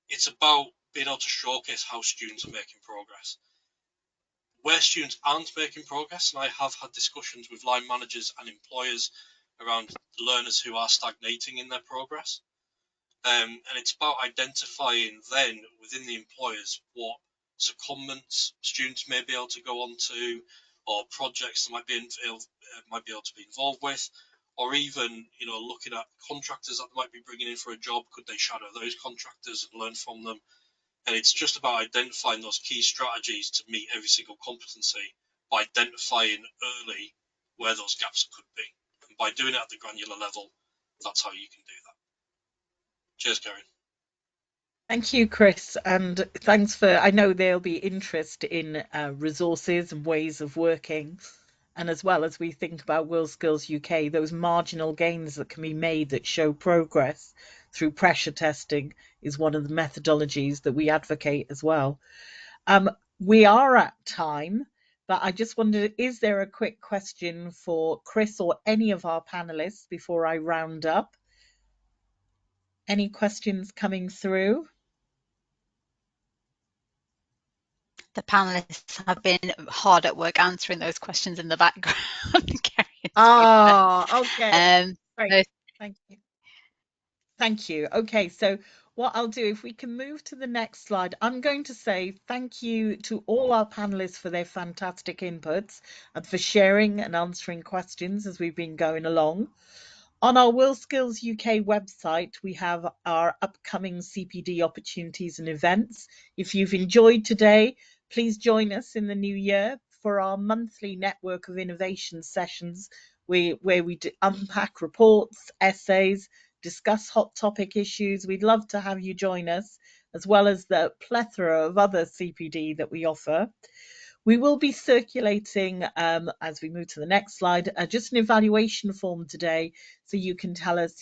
it's about being able to showcase how students are making progress. Where students aren't making progress, and I have had discussions with line managers and employers around learners who are stagnating in their progress. And it's about identifying then within the employers what secondments students may be able to go on to, or projects they might be able to be involved with, or even looking at contractors that they might be bringing in for a job. Could they shadow those contractors and learn from them? And it's just about identifying those key strategies to meet every single competency by identifying early where those gaps could be. And by doing it at the granular level, that's how you can do that. Cheers, Karen. Thank you, Chris, and thanks for. I know there'll be interest in resources and ways of working, and as well as we think about WorldSkills UK, those marginal gains that can be made that show progress through pressure testing is one of the methodologies that we advocate as well. We are at time, but I just wondered, is there a quick question for Chris or any of our panelists before I round up? Any questions coming through? The panelists have been hard at work answering those questions in the background. Okay. Great. Thank you. Thank you. Okay, so what I'll do, if we can move to the next slide, I'm going to say thank you to all our panelists for their fantastic inputs and for sharing and answering questions as we've been going along. On our WorldSkills UK website, we have our upcoming CPD opportunities and events. If you've enjoyed today, please join us in the new year for our monthly network of innovation sessions where we unpack reports, essays, discuss hot topic issues. We'd love to have you join us, as well as the plethora of other CPD that we offer. We will be circulating, as we move to the next slide, just an evaluation form today, so you can tell us,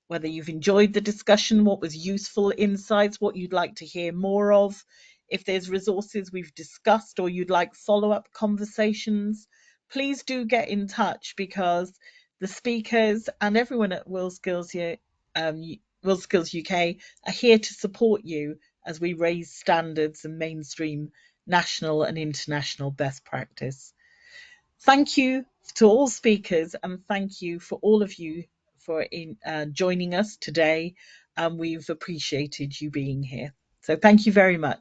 whether you've enjoyed the discussion, what was useful insights, what you'd like to hear more of. If there's resources we've discussed or you'd like follow-up conversations, please do get in touch, because the speakers and everyone at WorldSkills here, WorldSkills UK, are here to support you as we raise standards and mainstream national and international best practice. Thank you to all speakers, and thank you for all of you for joining us today. We've appreciated you being here. So thank you very much.